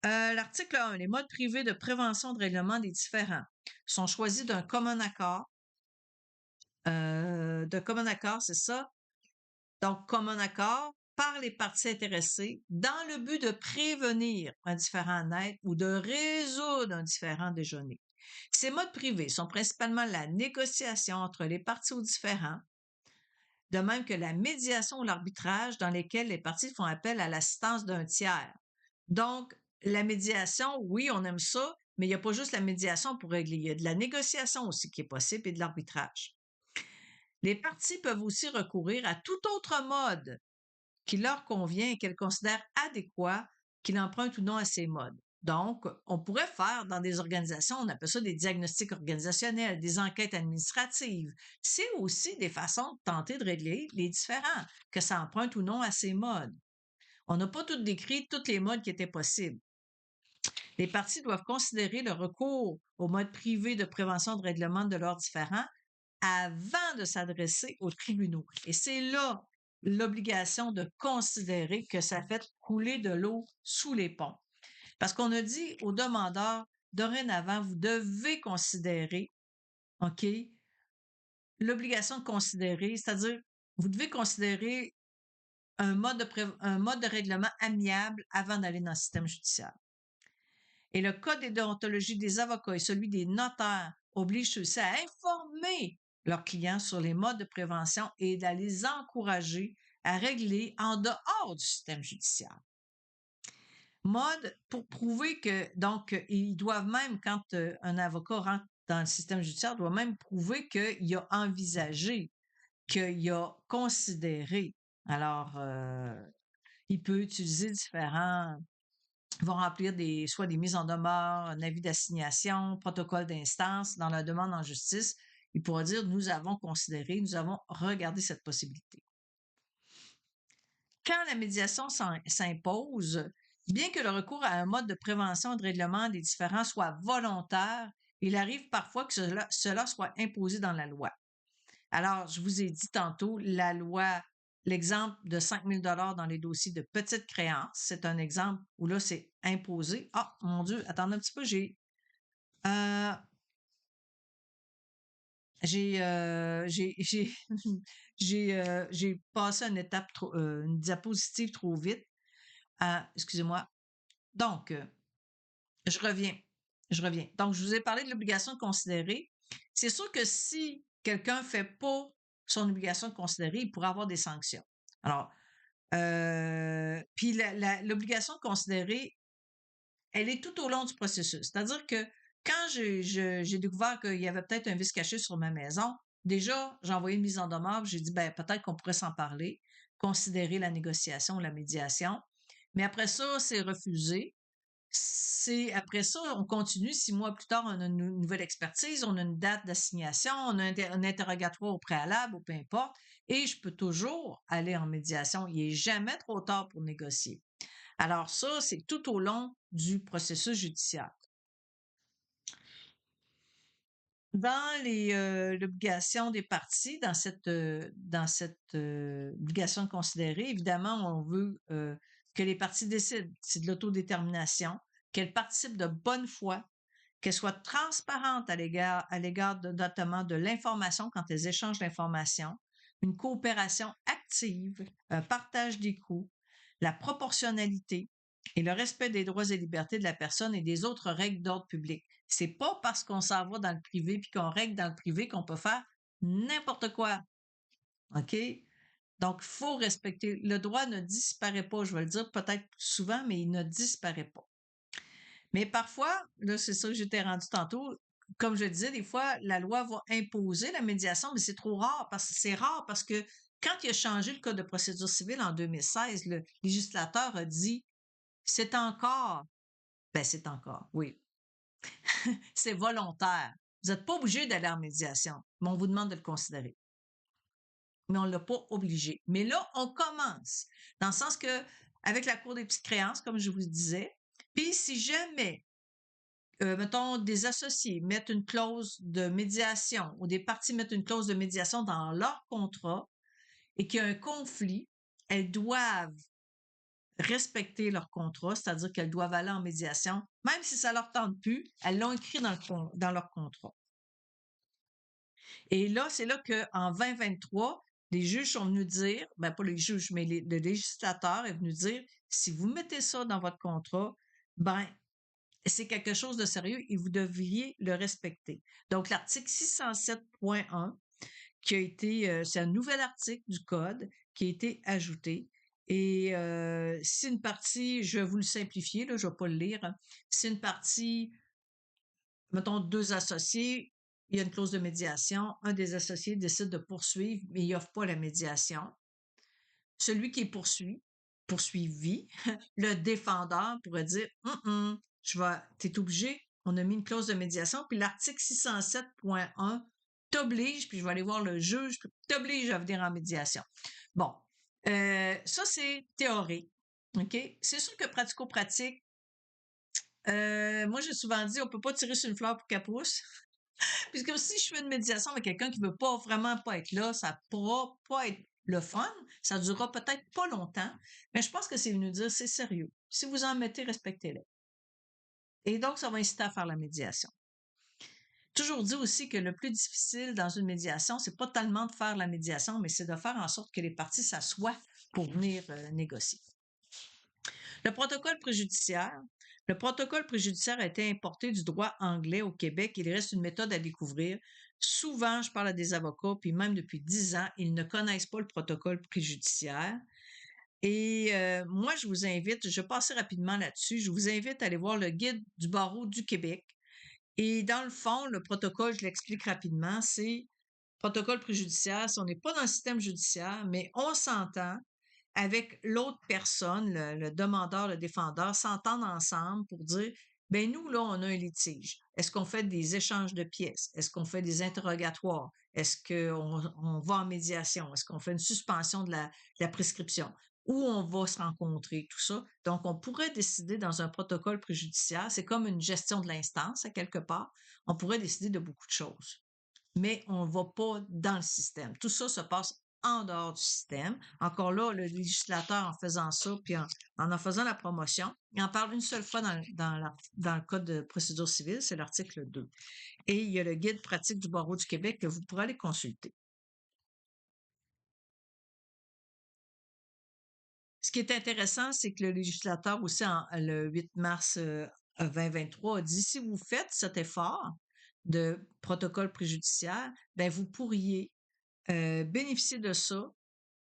L'article 1, les modes privés de prévention de règlement des différends sont choisis d'un commun accord. C'est ça. Donc, commun accord par les parties intéressées dans le but de prévenir un différend net ou de résoudre un différend déjà né. Ces modes privés sont principalement la négociation entre les parties au différend, de même que la médiation ou l'arbitrage dans lesquels les parties font appel à l'assistance d'un tiers. Donc, la médiation, oui, on aime ça, mais il n'y a pas juste la médiation pour régler. Il y a de la négociation aussi qui est possible et de l'arbitrage. Les parties peuvent aussi recourir à tout autre mode qui leur convient et qu'elles considèrent adéquat, qu'il emprunte ou non à ces modes. Donc, on pourrait faire dans des organisations, on appelle ça des diagnostics organisationnels, des enquêtes administratives. C'est aussi des façons de tenter de régler les différends, que ça emprunte ou non à ces modes. On n'a pas tout décrit tous les modes qui étaient possibles. Les parties doivent considérer le recours au mode privé de prévention de règlement de leurs différends avant de s'adresser aux tribunaux. Et c'est là l'obligation de considérer que ça fait couler de l'eau sous les ponts. Parce qu'on a dit aux demandeurs, dorénavant, vous devez considérer, OK, l'obligation de considérer, c'est-à-dire, vous devez considérer un mode de règlement amiable avant d'aller dans le système judiciaire. Et le code de déontologie des avocats et celui des notaires obligent ceux-ci à informer leurs clients sur les modes de prévention et à les encourager à régler en dehors du système judiciaire. Mode pour prouver que, donc, ils doivent même, quand un avocat rentre dans le système judiciaire, doit même prouver qu'il a envisagé, qu'il a considéré. Alors, il peut utiliser différents vont remplir soit des mises en demeure, un avis d'assignation, protocole d'instance. Dans la demande en justice, il pourra dire nous avons considéré, nous avons regardé cette possibilité. Quand la médiation s'impose, bien que le recours à un mode de prévention et de règlement des différends soit volontaire, il arrive parfois que cela soit imposé dans la loi. Alors, je vous ai dit tantôt, la loi, l'exemple de 5 000 dans les dossiers de petites créances, c'est un exemple où là, c'est imposé. Ah, mon Dieu, attendez un petit peu, euh, j'ai j'ai passé une étape une diapositive trop vite. Excusez-moi. Donc, je reviens. Je reviens. Donc, je vous ai parlé de l'obligation de considérer. C'est sûr que si quelqu'un ne fait pas son obligation de considérer, il pourrait avoir des sanctions. Alors, puis l'obligation de considérer, elle est tout au long du processus. C'est-à-dire que quand j'ai découvert qu'il y avait peut-être un vice caché sur ma maison, déjà, j'ai envoyé une mise en demeure, j'ai dit, ben, peut-être qu'on pourrait s'en parler, considérer la négociation, la médiation. Mais après ça, c'est refusé. C'est après ça, on continue. 6 mois plus tard, on a une nouvelle expertise, on a une date d'assignation, on a un interrogatoire au préalable ou peu importe, et je peux toujours aller en médiation. Il est jamais trop tard pour négocier. Alors ça, c'est tout au long du processus judiciaire. Dans l'obligation des parties, dans cette obligation de considérer, évidemment, on veut que les parties décident. C'est de l'autodétermination, qu'elles participent de bonne foi, qu'elles soient transparentes à l'égard notamment de l'information quand elles échangent l'information, une coopération active, un partage des coûts, la proportionnalité et le respect des droits et libertés de la personne et des autres règles d'ordre public. C'est pas parce qu'on s'en va dans le privé puis qu'on règle dans le privé qu'on peut faire n'importe quoi. OK? Donc, il faut respecter. Le droit ne disparaît pas, je vais le dire peut-être souvent, mais il ne disparaît pas. Mais parfois, là, c'est ça que j'étais rendu tantôt. Comme je disais, des fois, la loi va imposer la médiation, mais c'est rare parce que quand il a changé le Code de procédure civile en 2016, le législateur a dit c'est encore, c'est encore, oui, c'est volontaire. Vous n'êtes pas obligé d'aller en médiation, mais on vous demande de le considérer. Mais on ne l'a pas obligé. Mais là, on commence. Dans le sens que, avec la Cour des petites créances, comme je vous disais, puis si jamais mettons, des associés mettent une clause de médiation ou des parties mettent une clause de médiation dans leur contrat et qu'il y a un conflit, elles doivent respecter leur contrat, c'est-à-dire qu'elles doivent aller en médiation, même si ça leur tente plus, elles l'ont écrit dans leur contrat. Et là, c'est là qu'en 2023, les juges sont venus dire, ben pas les juges, mais le législateur est venu dire, si vous mettez ça dans votre contrat, ben c'est quelque chose de sérieux et vous devriez le respecter. Donc, l'article 607.1, c'est un nouvel article du Code qui a été ajouté. Et si une partie, je vais vous le simplifier, là, je ne vais pas le lire, hein. Si une partie, mettons deux associés, il y a une clause de médiation, un des associés décide de poursuivre, mais il n'offre pas la médiation. Celui qui est poursuivi, le défendeur pourrait dire t'es obligé, on a mis une clause de médiation, puis l'article 607.1 t'oblige, puis je vais aller voir le juge, puis t'oblige à venir en médiation. Bon, ça c'est théorique. OK? C'est sûr que pratico-pratique, moi j'ai souvent dit on peut pas tirer sur une fleur pour qu'elle pousse. Puisque si je fais une médiation avec quelqu'un qui veut pas vraiment pas être là, ça pourra pas être le fun. Ça durera peut-être pas longtemps, mais je pense que c'est venu dire c'est sérieux. Si vous en mettez, respectez-le. Et donc, ça va inciter à faire la médiation. Toujours dit aussi que le plus difficile dans une médiation, c'est pas tellement de faire la médiation, mais c'est de faire en sorte que les parties s'assoient pour venir négocier. Le protocole préjudiciaire. Le protocole préjudiciaire a été importé du droit anglais au Québec. Il reste une méthode à découvrir. Souvent, je parle à des avocats, puis même depuis 10 ans, ils ne connaissent pas le protocole préjudiciaire. Et moi, je vous invite, je vais passer rapidement là-dessus, je vous invite à aller voir le guide du barreau du Québec. Et dans le fond, le protocole, je l'explique rapidement, c'est protocole préjudiciaire, si on n'est pas dans le système judiciaire, mais on s'entend avec l'autre personne, le demandeur, le défendeur, s'entendent ensemble pour dire, ben nous, là, on a un litige. Est-ce qu'on fait des échanges de pièces? Est-ce qu'on fait des interrogatoires? Est-ce qu'on va en médiation? Est-ce qu'on fait une suspension de la prescription? Où on va se rencontrer, tout ça. Donc, on pourrait décider dans un protocole préjudiciaire, c'est comme une gestion de l'instance, à quelque part. On pourrait décider de beaucoup de choses, mais on ne va pas dans le système. Tout ça se passe en dehors du système. Encore là, le législateur, en faisant ça, puis en faisant la promotion, il en parle une seule fois dans le Code de procédure civile, c'est l'article 2. Et il y a le guide pratique du barreau du Québec que vous pourrez aller consulter. Ce qui est intéressant, c'est que le législateur aussi, le 8 mars 2023, a dit, si vous faites cet effort de protocole préjudiciaire, ben vous pourriez bénéficier de ça.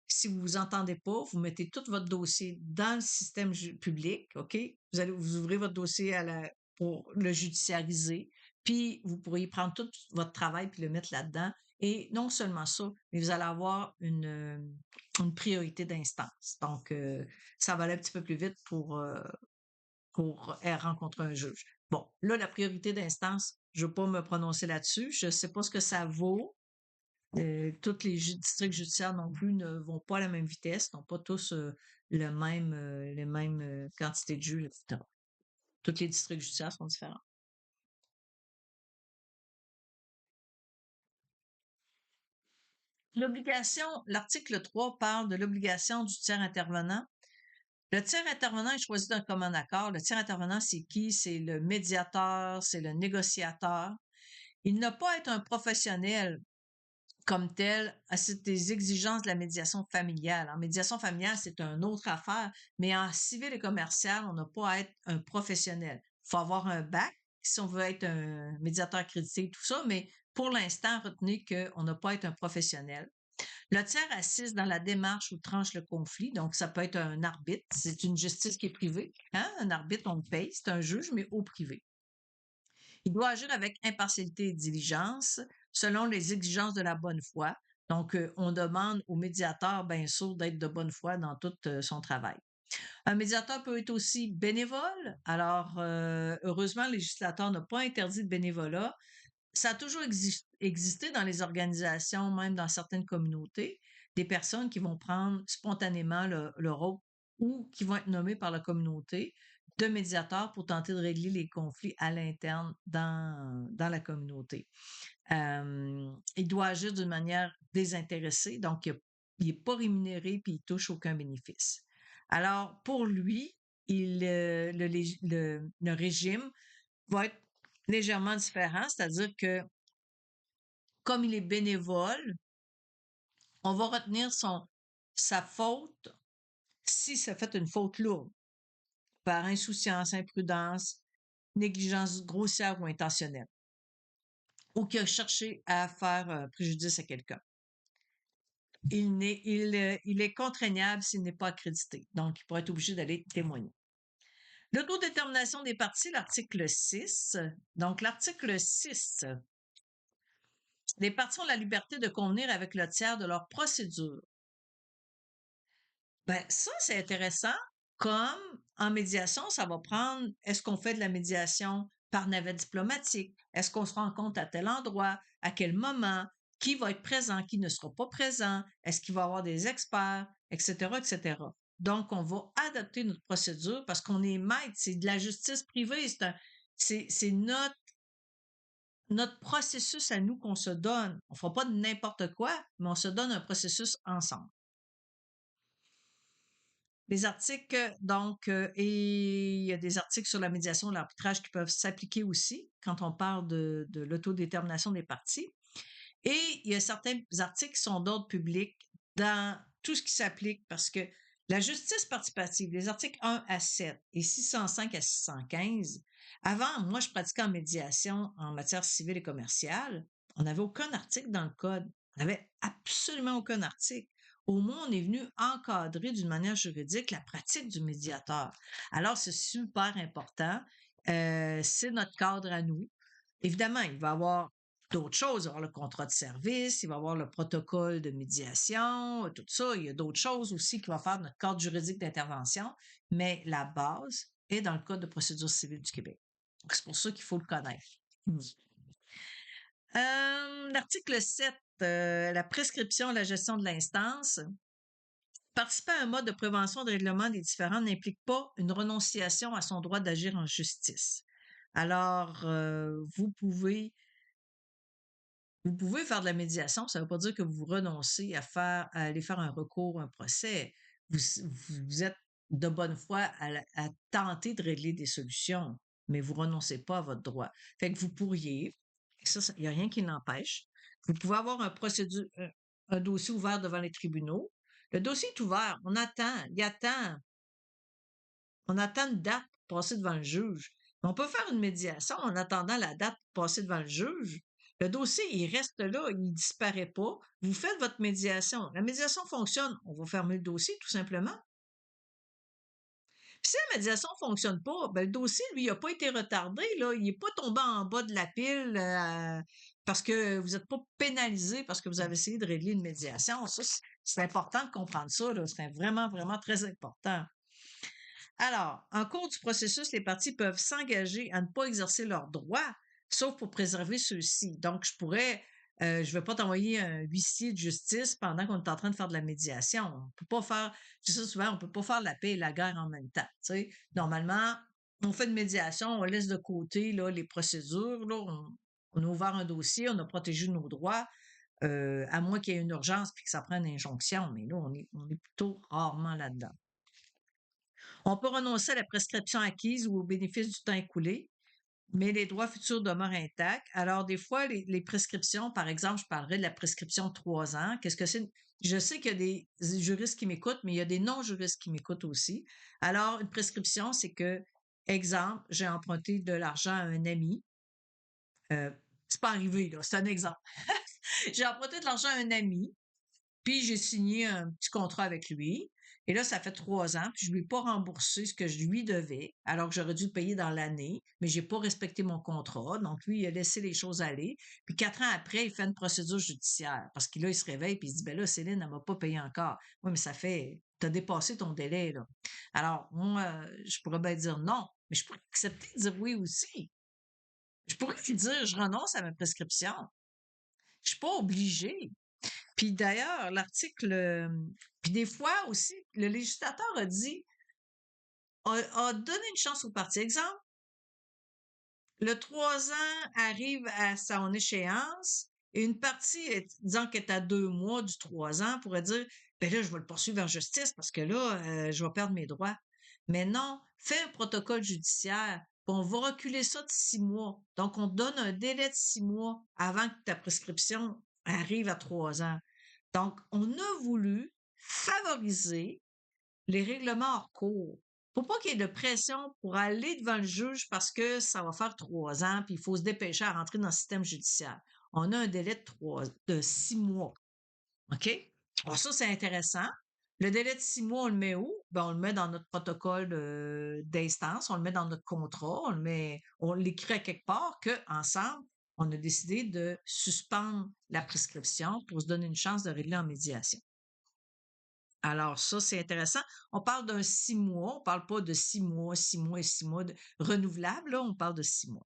Si vous vous entendez pas, vous mettez tout votre dossier dans le système public, OK? Vous ouvrez votre dossier pour le judiciariser, puis vous pourriez prendre tout votre travail puis le mettre là-dedans. Et non seulement ça, mais vous allez avoir une priorité d'instance. Donc, ça va aller un petit peu plus vite pour rencontrer un juge. Bon, là, la priorité d'instance, je ne veux pas me prononcer là-dessus. Je ne sais pas ce que ça vaut. Tous les districts judiciaires non plus ne vont pas à la même vitesse, n'ont pas tous les mêmes quantités de juges, etc. Tous les districts judiciaires sont différents. L'article 3 parle de l'obligation du tiers intervenant. Le tiers intervenant est choisi d'un commun accord. Le tiers intervenant, c'est qui? C'est le médiateur, c'est le négociateur. Il n'a pas à être un professionnel comme tel, c'est des exigences de la médiation familiale. En médiation familiale, c'est une autre affaire, mais en civil et commercial, on n'a pas à être un professionnel. Il faut avoir un bac si on veut être un médiateur accrédité, tout ça, mais pour l'instant, retenez qu'on n'a pas à être un professionnel. Le tiers assiste dans la démarche où tranche le conflit, donc ça peut être un arbitre, c'est une justice qui est privée. Hein? Un arbitre, on le paye, c'est un juge, mais au privé. Il doit agir avec impartialité et diligence selon les exigences de la bonne foi. Donc, on demande au médiateur, bien sûr, d'être de bonne foi dans tout son travail. Un médiateur peut être aussi bénévole. Alors, heureusement, le législateur n'a pas interdit le bénévolat. Ça a toujours existé dans les organisations, même dans certaines communautés, des personnes qui vont prendre spontanément le rôle ou qui vont être nommées par la communauté de médiateurs pour tenter de régler les conflits à l'interne dans la communauté. Il doit agir d'une manière désintéressée, donc il n'est pas rémunéré puis il touche aucun bénéfice. Alors, pour lui, le régime va être légèrement différent, c'est-à-dire que comme il est bénévole, on va retenir sa faute si ça fait une faute lourde, par insouciance, imprudence, négligence grossière ou intentionnelle, ou qui a cherché à faire préjudice à quelqu'un. Il est contraignable s'il n'est pas accrédité, donc il pourrait être obligé d'aller témoigner. L'autodétermination des parties, l'article 6. Donc, l'article 6, les parties ont la liberté de convenir avec le tiers de leur procédure. Ben, ça, c'est intéressant. Comme en médiation, ça va prendre, est-ce qu'on fait de la médiation par navette diplomatique? Est-ce qu'on se rencontre à tel endroit? À quel moment? Qui va être présent? Qui ne sera pas présent? Est-ce qu'il va y avoir des experts? Etc., etc. Donc, on va adapter notre procédure parce qu'on est maître. C'est de la justice privée. C'est notre processus à nous qu'on se donne. On ne fera pas de n'importe quoi, mais on se donne un processus ensemble. Les articles, donc, et il y a des articles sur la médiation et l'arbitrage qui peuvent s'appliquer aussi quand on parle de l'autodétermination des parties. Et il y a certains articles qui sont d'ordre public dans tout ce qui s'applique parce que la justice participative, les articles 1 à 7 et 605 à 615, avant, moi, je pratiquais en médiation en matière civile et commerciale. On n'avait aucun article dans le code. On n'avait absolument aucun article. Au moins, on est venu encadrer d'une manière juridique la pratique du médiateur. Alors, c'est super important. C'est notre cadre à nous. Évidemment, il va y avoir d'autres choses. Il va y avoir le contrat de service, il va y avoir le protocole de médiation, tout ça. Il y a d'autres choses aussi qui vont faire notre cadre juridique d'intervention, mais la base est dans le Code de procédure civile du Québec. C'est pour ça qu'il faut le connaître. L'article 7, la prescription et la gestion de l'instance. Participer à un mode de prévention de règlement des différends n'implique pas une renonciation à son droit d'agir en justice. Alors, vous pouvez faire de la médiation, ça ne veut pas dire que vous renoncez à aller faire un recours, un procès. Vous êtes de bonne foi à tenter de régler des solutions, mais vous renoncez pas à votre droit. Fait que vous pourriez, il n'y a rien qui l'empêche, vous pouvez avoir un dossier ouvert devant les tribunaux. Le dossier est ouvert, on attend une date pour passer devant le juge. On peut faire une médiation en attendant la date pour passer devant le juge. Le dossier, il reste là, il ne disparaît pas. Vous faites votre médiation. La médiation fonctionne, on va fermer le dossier tout simplement. Puis si la médiation ne fonctionne pas, ben, le dossier, lui, il n'a pas été retardé, là, il n'est pas tombé en bas de la pile parce que vous n'êtes pas pénalisé parce que vous avez essayé de régler une médiation. Ça, c'est important de comprendre ça. C'est vraiment, vraiment très important. Alors, en cours du processus, les parties peuvent s'engager à ne pas exercer leurs droits, sauf pour préserver ceux-ci. Donc, je ne vais pas t'envoyer un huissier de justice pendant qu'on est en train de faire de la médiation. On peut pas faire, je dis ça souvent, on peut pas faire la paix et la guerre en même temps. Tu sais. Normalement, on fait une médiation, on laisse de côté là, les procédures, là, on a ouvert un dossier, on a protégé nos droits, à moins qu'il y ait une urgence puis que ça prenne une injonction. Mais là, on est plutôt rarement là-dedans. On peut renoncer à la prescription acquise ou au bénéfice du temps écoulé, mais les droits futurs demeurent intacts. Alors, des fois, les prescriptions, par exemple, je parlerai de la prescription de 3 ans. Qu'est-ce que c'est? Je sais qu'il y a des juristes qui m'écoutent, mais il y a des non-juristes qui m'écoutent aussi. Alors, une prescription, c'est que, exemple, j'ai emprunté de l'argent à un ami. Euh, c'est pas arrivé, là, c'est un exemple. J'ai emprunté de l'argent à un ami. Puis j'ai signé un petit contrat avec lui. Et là, ça fait 3 ans, puis je lui ai pas remboursé ce que je lui devais, alors que j'aurais dû le payer dans l'année, mais j'ai pas respecté mon contrat. Donc, lui, il a laissé les choses aller. Puis 4 ans après, il fait une procédure judiciaire. Parce qu'il là, il se réveille, puis il se dit, ben là, Céline, elle m'a pas payé encore. Oui, mais t'as dépassé ton délai, là. Alors, moi, je pourrais bien dire non, mais je pourrais accepter de dire oui aussi. Je pourrais lui dire, je renonce à ma prescription. Je suis pas obligée. Puis d'ailleurs, puis des fois aussi, le législateur a donné une chance aux partis. Exemple, le 3 ans arrive à son échéance et une partie, disant qu'elle est à 2 mois du 3 ans, pourrait dire, ben là, je vais le poursuivre en justice parce que là, je vais perdre mes droits. Mais non, fais un protocole judiciaire, puis on va reculer ça de 6 mois. Donc, on te donne un délai de 6 mois avant que ta prescription arrive à 3 ans. Donc, on a voulu favoriser les règlements hors cours. Faut pas qu'il y ait de pression pour aller devant le juge parce que ça va faire 3 ans, puis il faut se dépêcher à rentrer dans le système judiciaire. On a un délai de 6 mois. OK? Alors ça, c'est intéressant. Le délai de 6 mois, on le met où? Ben, on le met dans notre protocole d'instance, on le met dans notre contrat, on l'écrit à quelque part qu'ensemble, on a décidé de suspendre la prescription pour se donner une chance de régler en médiation. Alors ça, c'est intéressant. On parle d'un 6 mois, on parle pas de 6 mois, 6 mois et 6 mois renouvelable, là, on parle de 6 mois.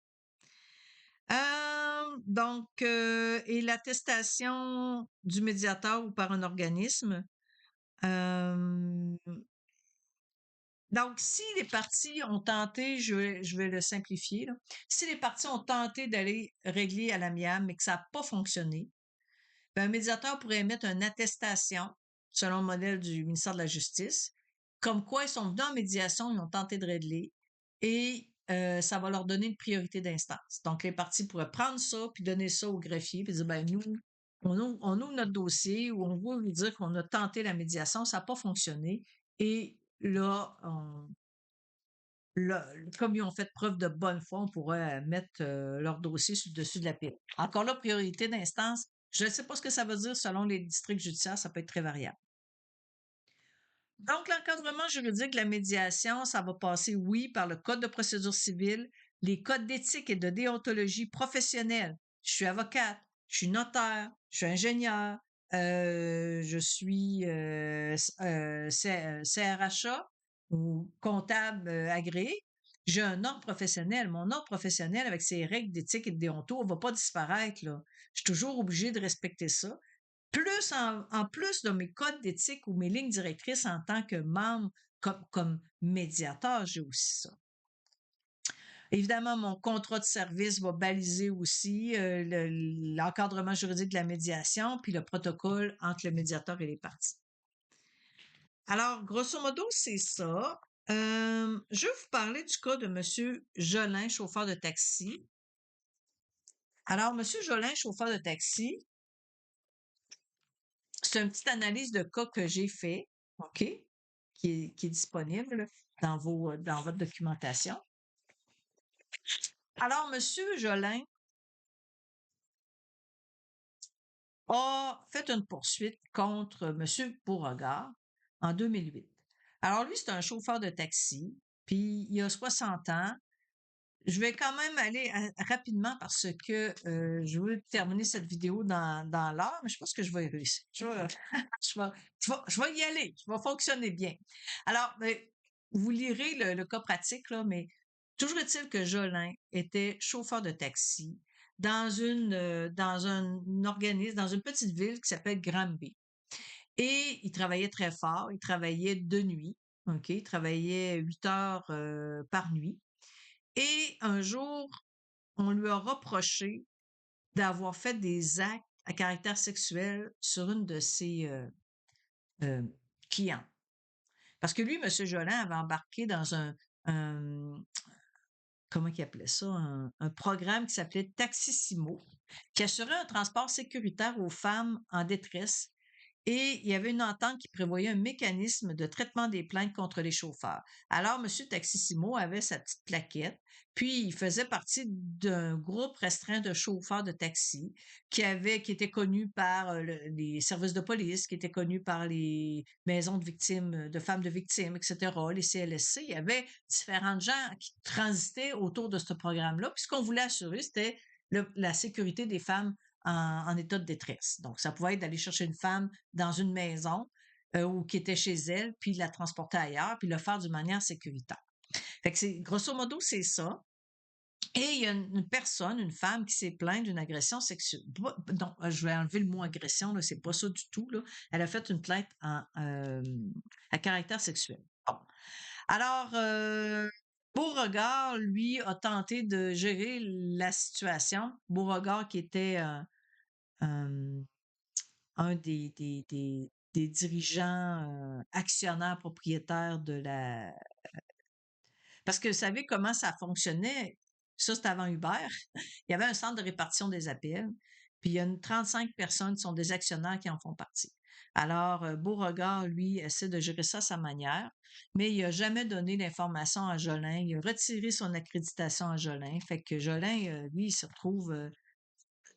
Donc, et l'attestation du médiateur ou par un organisme. Euh, donc, si les parties ont tenté, je vais le simplifier, là. Si les parties ont tenté d'aller régler à l'amiable, mais que ça n'a pas fonctionné, ben, un médiateur pourrait émettre une attestation, selon le modèle du ministère de la Justice, comme quoi ils sont venus en médiation, ils ont tenté de régler, et ça va leur donner une priorité d'instance. Donc, les parties pourraient prendre ça, puis donner ça au greffier, puis dire, ben, nous, on ouvre notre dossier, ou on va lui dire qu'on a tenté la médiation, ça n'a pas fonctionné, et là, comme ils ont fait preuve de bonne foi, on pourrait mettre leur dossier sur le dessus de la pile. Encore là, priorité d'instance, je ne sais pas ce que ça veut dire selon les districts judiciaires, ça peut être très variable. Donc, l'encadrement juridique de la médiation, ça va passer, oui, par le Code de procédure civile, les codes d'éthique et de déontologie professionnelle. Je suis avocate, je suis notaire, je suis ingénieur, je suis CRHA ou comptable agréé. J'ai un ordre professionnel. Mon ordre professionnel, avec ses règles d'éthique et de déonto, ne va pas disparaître, là. Je suis toujours obligée de respecter ça. Plus en plus de mes codes d'éthique ou mes lignes directrices en tant que membre, comme médiateur, j'ai aussi ça. Évidemment, mon contrat de service va baliser aussi l'encadrement juridique de la médiation, puis le protocole entre le médiateur et les parties. Alors, grosso modo, c'est ça. Je vais vous parler du cas de M. Jolin, chauffeur de taxi. Alors, M. Jolin, chauffeur de taxi, c'est une petite analyse de cas que j'ai fait, OK, qui est disponible dans votre documentation. Alors, Monsieur Jolin a fait une poursuite contre Monsieur Beauregard en 2008. Alors, lui, c'est un chauffeur de taxi, puis il a 60 ans. Je vais quand même aller rapidement parce que je veux terminer cette vidéo dans l'heure, mais je pense que je vais y réussir. Je vais y aller. Je vais fonctionner bien. Alors, vous lirez le cas pratique, là, mais toujours est-il que Jolin était chauffeur de taxi dans un organisme, dans une petite ville qui s'appelle Granby. Et il travaillait très fort, il travaillait de nuit, OK? Il travaillait 8 heures par nuit. Et un jour, on lui a reproché d'avoir fait des actes à caractère sexuel sur une de ses euh, clientes. Parce que lui, M. Jolin, avait embarqué dans un comment il appelait ça, un programme qui s'appelait Taxissimo, qui assurait un transport sécuritaire aux femmes en détresse. Et il y avait une entente qui prévoyait un mécanisme de traitement des plaintes contre les chauffeurs. Alors, M. Taxissimo avait sa petite plaquette, puis il faisait partie d'un groupe restreint de chauffeurs de taxi qui était connu par les services de police, qui était connu par les maisons de victimes, de femmes de victimes, etc., les CLSC. Il y avait différents gens qui transitaient autour de ce programme-là. Puis ce qu'on voulait assurer, c'était la sécurité des femmes en état de détresse. Donc, ça pouvait être d'aller chercher une femme dans une maison ou qui était chez elle, puis la transporter ailleurs, puis le faire d'une manière sécuritaire. Fait que grosso modo, c'est ça. Et il y a une personne, une femme qui s'est plainte d'une agression sexuelle. Non, je vais enlever le mot agression, là, c'est pas ça du tout. Là. Elle a fait une plainte à caractère sexuel. Bon. Alors, Beauregard, lui, a tenté de gérer la situation. Beauregard, qui était un des dirigeants actionnaires propriétaires de la. Parce que vous savez comment ça fonctionnait? Ça, c'était avant Uber. Il y avait un centre de répartition des appels, puis il y a 35 personnes qui sont des actionnaires qui en font partie. Alors, Beauregard, lui, essaie de gérer ça à sa manière, mais il n'a jamais donné l'information à Jolin. Il a retiré son accréditation à Jolin. Fait que Jolin, lui, il se retrouve,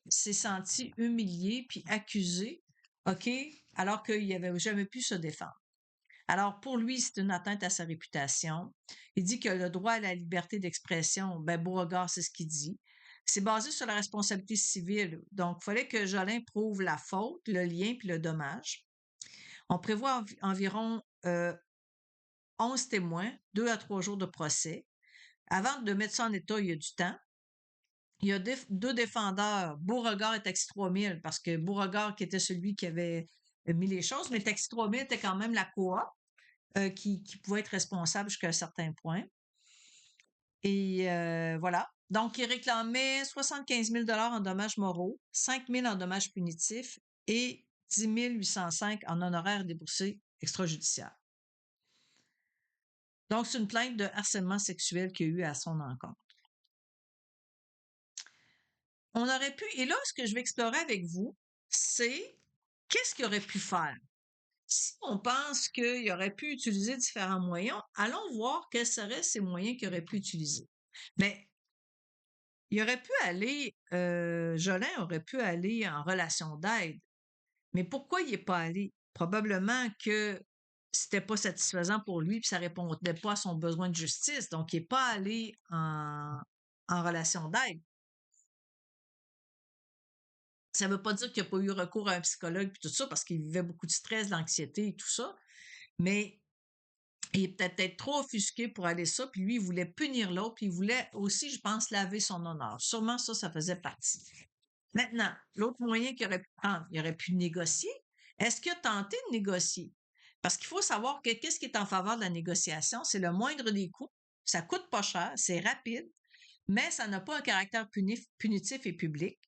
s'est senti humilié puis accusé, OK, alors qu'il n'avait jamais pu se défendre. Alors, pour lui, c'est une atteinte à sa réputation. Il dit que le droit à la liberté d'expression, ben, Beauregard, c'est ce qu'il dit. C'est basé sur la responsabilité civile. Donc, il fallait que Jolin prouve la faute, le lien puis le dommage. On prévoit environ 11 témoins, 2 à 3 jours de procès. Avant de mettre ça en état, il y a du temps. Il y a deux défendeurs, Beauregard et Taxi 3000, parce que Beauregard qui était celui qui avait mis les choses, mais Taxi 3000 était quand même la coop qui pouvait être responsable jusqu'à un certain point. Et voilà. Donc, il réclamait 75 000 en dommages moraux, 5 000 en dommages punitifs et 10 805 en honoraires déboursés extrajudiciaires. Donc, c'est une plainte de harcèlement sexuel qu'il y a eu à son encontre. On aurait pu, et là, ce que je vais explorer avec vous, c'est qu'est-ce qu'il aurait pu faire? Si on pense qu'il aurait pu utiliser différents moyens, allons voir quels seraient ces moyens qu'il aurait pu utiliser. Mais il aurait pu aller, Jolin aurait pu aller en relation d'aide. Mais pourquoi il n'est pas allé? Probablement que c'était pas satisfaisant pour lui, puis ça répondait pas à son besoin de justice. Donc, il n'est pas allé en relation d'aide. Ça ne veut pas dire qu'il n'a pas eu recours à un psychologue puis tout ça, parce qu'il vivait beaucoup de stress, d'anxiété et tout ça. Mais il est peut-être trop offusqué pour aller ça, puis lui, il voulait punir l'autre, puis il voulait aussi, je pense, laver son honneur. Sûrement ça faisait partie. Maintenant, l'autre moyen qu'il aurait pu prendre, il aurait pu négocier. Est-ce qu'il a tenté de négocier? Parce qu'il faut savoir que qu'est-ce qui est en faveur de la négociation? C'est le moindre des coûts. Ça coûte pas cher, c'est rapide, mais ça n'a pas un caractère punitif et public.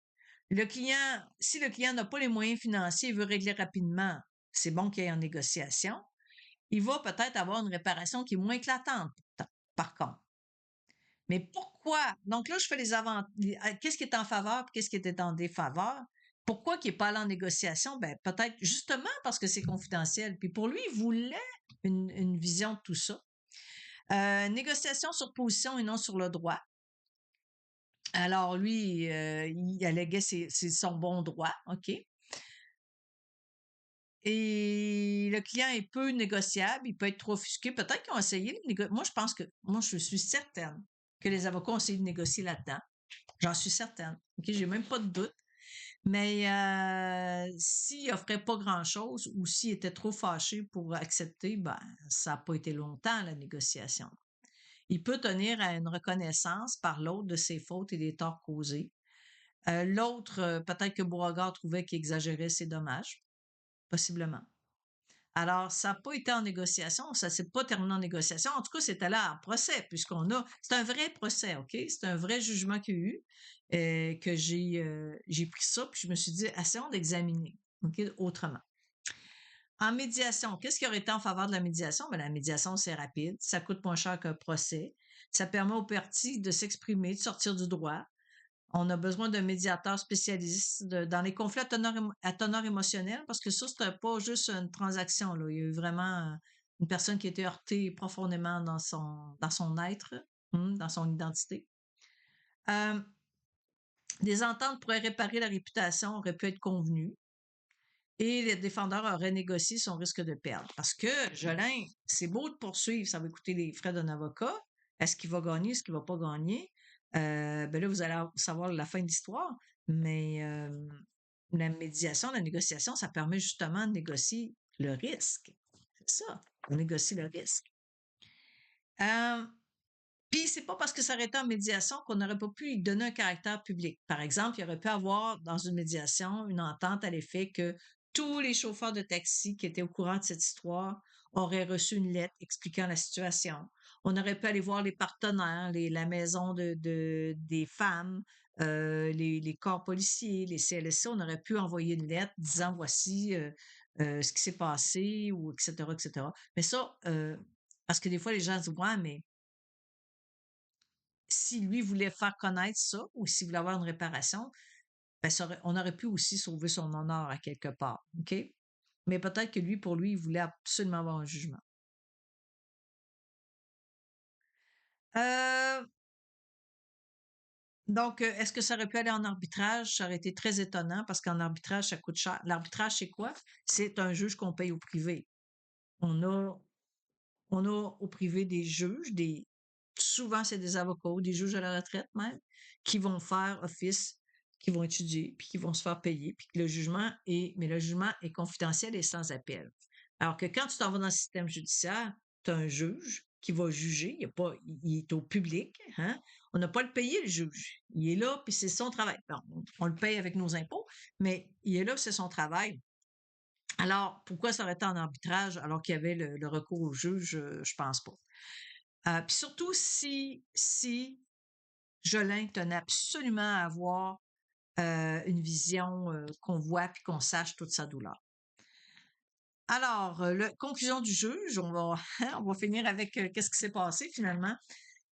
Si le client n'a pas les moyens financiers et veut régler rapidement, c'est bon qu'il y ait en négociation. Il va peut-être avoir une réparation qui est moins éclatante, par contre. Mais pourquoi? Donc là, je fais qu'est-ce qui est en faveur et qu'est-ce qui était en défaveur? Pourquoi il n'est pas allé en négociation? Ben, peut-être justement parce que c'est confidentiel. Puis pour lui, il voulait une vision de tout ça. Négociation sur position et non sur le droit. Alors lui, il alléguait c'est son bon droit, OK? Et le client est peu négociable, il peut être trop offusqué. Peut-être qu'ils ont essayé de négocier. Moi, je suis certaine que les avocats ont essayé de négocier là-dedans. J'en suis certaine. OK? J'ai même pas de doute. Mais s'il offrait pas grand-chose ou s'il était trop fâché pour accepter, ben, ça n'a pas été longtemps, la négociation. Il peut tenir à une reconnaissance par l'autre de ses fautes et des torts causés. L'autre, peut-être que Beauregard trouvait qu'il exagérait ses dommages, possiblement. Alors, ça n'a pas été en négociation, ça s'est pas terminé en négociation. En tout cas, c'était là en procès, puisqu'on a. C'est un vrai procès, OK? C'est un vrai jugement qu'il y a eu, que j'ai pris ça, puis je me suis dit, essayons d'examiner, OK, autrement. En médiation, qu'est-ce qui aurait été en faveur de la médiation? Ben, la médiation, c'est rapide, ça coûte moins cher qu'un procès, ça permet aux parties de s'exprimer, de sortir du droit. On a besoin d'un médiateur spécialiste dans les conflits à teneur émotionnelle parce que ça, c'était pas juste une transaction, là. Il y a eu vraiment une personne qui a été heurtée profondément dans son être, dans son identité. Euh, des ententes pourraient réparer la réputation, auraient pu être convenues et le défendeur aurait négocié son risque de perdre. Parce que, Jolin, c'est beau de poursuivre, ça va coûter les frais d'un avocat. Est-ce qu'il va gagner, est-ce qu'il va pas gagner? Ben là, vous allez savoir la fin de l'histoire. Mais la médiation, la négociation, ça permet justement de négocier le risque. C'est ça, on négocie le risque. Euh, Puis c'est pas parce que ça aurait été en médiation qu'on n'aurait pas pu lui donner un caractère public. Par exemple, il aurait pu avoir dans une médiation une entente à l'effet que tous les chauffeurs de taxi qui étaient au courant de cette histoire auraient reçu une lettre expliquant la situation. On aurait pu aller voir les partenaires, la maison des femmes, les corps policiers, les CLSC. On aurait pu envoyer une lettre disant voici ce qui s'est passé ou etc., etc. Mais ça, parce que des fois les gens disent ouais, mais si lui voulait faire connaître ça ou s'il voulait avoir une réparation, ben, on aurait pu aussi sauver son honneur à quelque part. OK? Mais peut-être que lui, pour lui, il voulait absolument avoir un jugement. Euh, donc, est-ce que ça aurait pu aller en arbitrage? Ça aurait été très étonnant parce qu'en arbitrage, ça coûte cher. L'arbitrage, c'est quoi? C'est un juge qu'on paye au privé. On a, on a au privé des juges, souvent c'est des avocats ou des juges à la retraite même, qui vont faire office, qui vont étudier, puis qui vont se faire payer, puis que mais le jugement est confidentiel et sans appel. Alors que quand tu t'en vas dans le système judiciaire, tu as un juge qui va juger, il est au public, hein? On n'a pas à le payer, le juge. Il est là, puis c'est son travail. Bon, on le paye avec nos impôts, mais il est là, c'est son travail. Alors, pourquoi ça aurait été en arbitrage alors qu'il y avait le recours au juge? Je pense pas. Puis surtout si Jolin tenait absolument à avoir une vision qu'on voit puis qu'on sache toute sa douleur. Alors, conclusion du juge, on va finir avec qu'est-ce qui s'est passé finalement.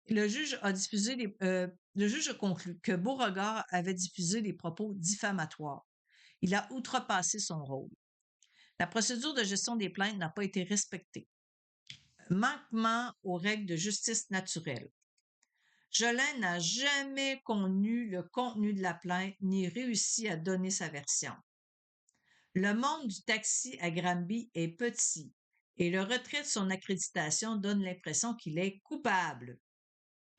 Le juge le juge a conclu que Beauregard avait diffusé des propos diffamatoires. Il a outrepassé son rôle. La procédure de gestion des plaintes n'a pas été respectée. Manquement aux règles de justice naturelle. Jolin n'a jamais connu le contenu de la plainte ni réussi à donner sa version. Le monde du taxi à Granby est petit et le retrait de son accréditation donne l'impression qu'il est coupable.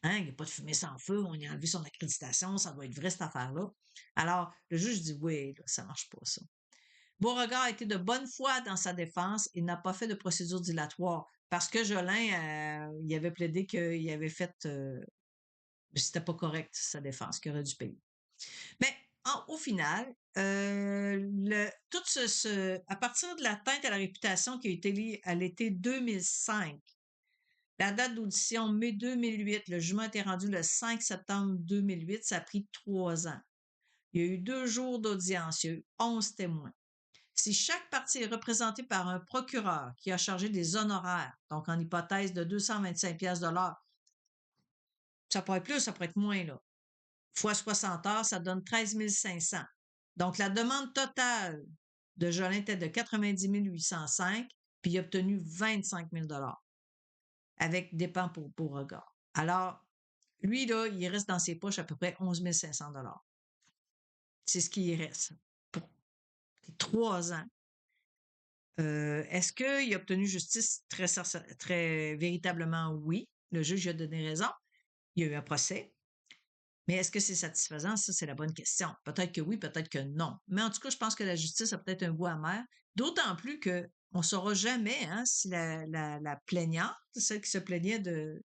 Hein, il n'y a pas de fumée sans feu, on a enlevé son accréditation, ça doit être vrai cette affaire-là. Alors, le juge dit oui, là, ça marche pas ça. Beauregard a été de bonne foi dans sa défense et n'a pas fait de procédure dilatoire parce que Jolin, il avait plaidé qu'il avait fait c'était pas correct, sa défense, qu'il aurait dû payer. Mais au final, tout à partir de l'atteinte à la réputation qui a été liée à l'été 2005, la date d'audition mai 2008, le jugement a été rendu le 5 septembre 2008, ça a pris 3 ans. Il y a eu 2 jours d'audience, il y a eu 11 témoins. Si chaque partie est représentée par un procureur qui a chargé des honoraires, donc en hypothèse de 225 pièces de l'heure, ça pourrait être plus, ça pourrait être moins, là. Fois 60 heures, ça donne 13 500. Donc, la demande totale de Jolin était de 90 805, puis il a obtenu 25 000 avec dépens pour Beauregard. Alors, lui, là, il reste dans ses poches à peu près 11 500 C'est ce qui reste pour les 3 ans. Est-ce qu'il a obtenu justice très véritablement? Oui. Le juge lui a donné raison. Il y a eu un procès. Mais est-ce que c'est satisfaisant? Ça, c'est la bonne question. Peut-être que oui, peut-être que non. Mais en tout cas, je pense que la justice a peut-être un goût amer, d'autant plus que on ne saura jamais hein, si la plaignante, celle qui se plaignait de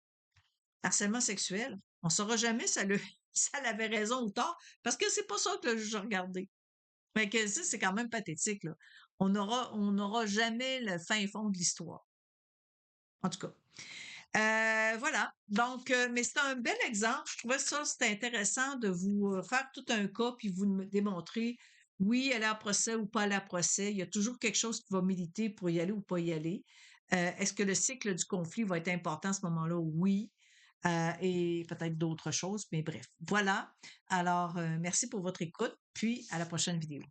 harcèlement sexuel, on ne saura jamais si elle, si elle avait raison ou tort, parce que c'est pas ça que le juge a regardé. Fait que ça, c'est quand même pathétique, là. On n'aura jamais le fin fond de l'histoire. En tout cas. Voilà. Donc, mais c'est un bel exemple. Je trouvais ça, c'était intéressant de vous faire tout un cas puis vous me démontrer, oui, aller à procès ou pas aller à procès. Il y a toujours quelque chose qui va militer pour y aller ou pas y aller. Est-ce que le cycle du conflit va être important à ce moment-là? Oui. Et peut-être d'autres choses, mais bref. Voilà. Alors, merci pour votre écoute, puis à la prochaine vidéo.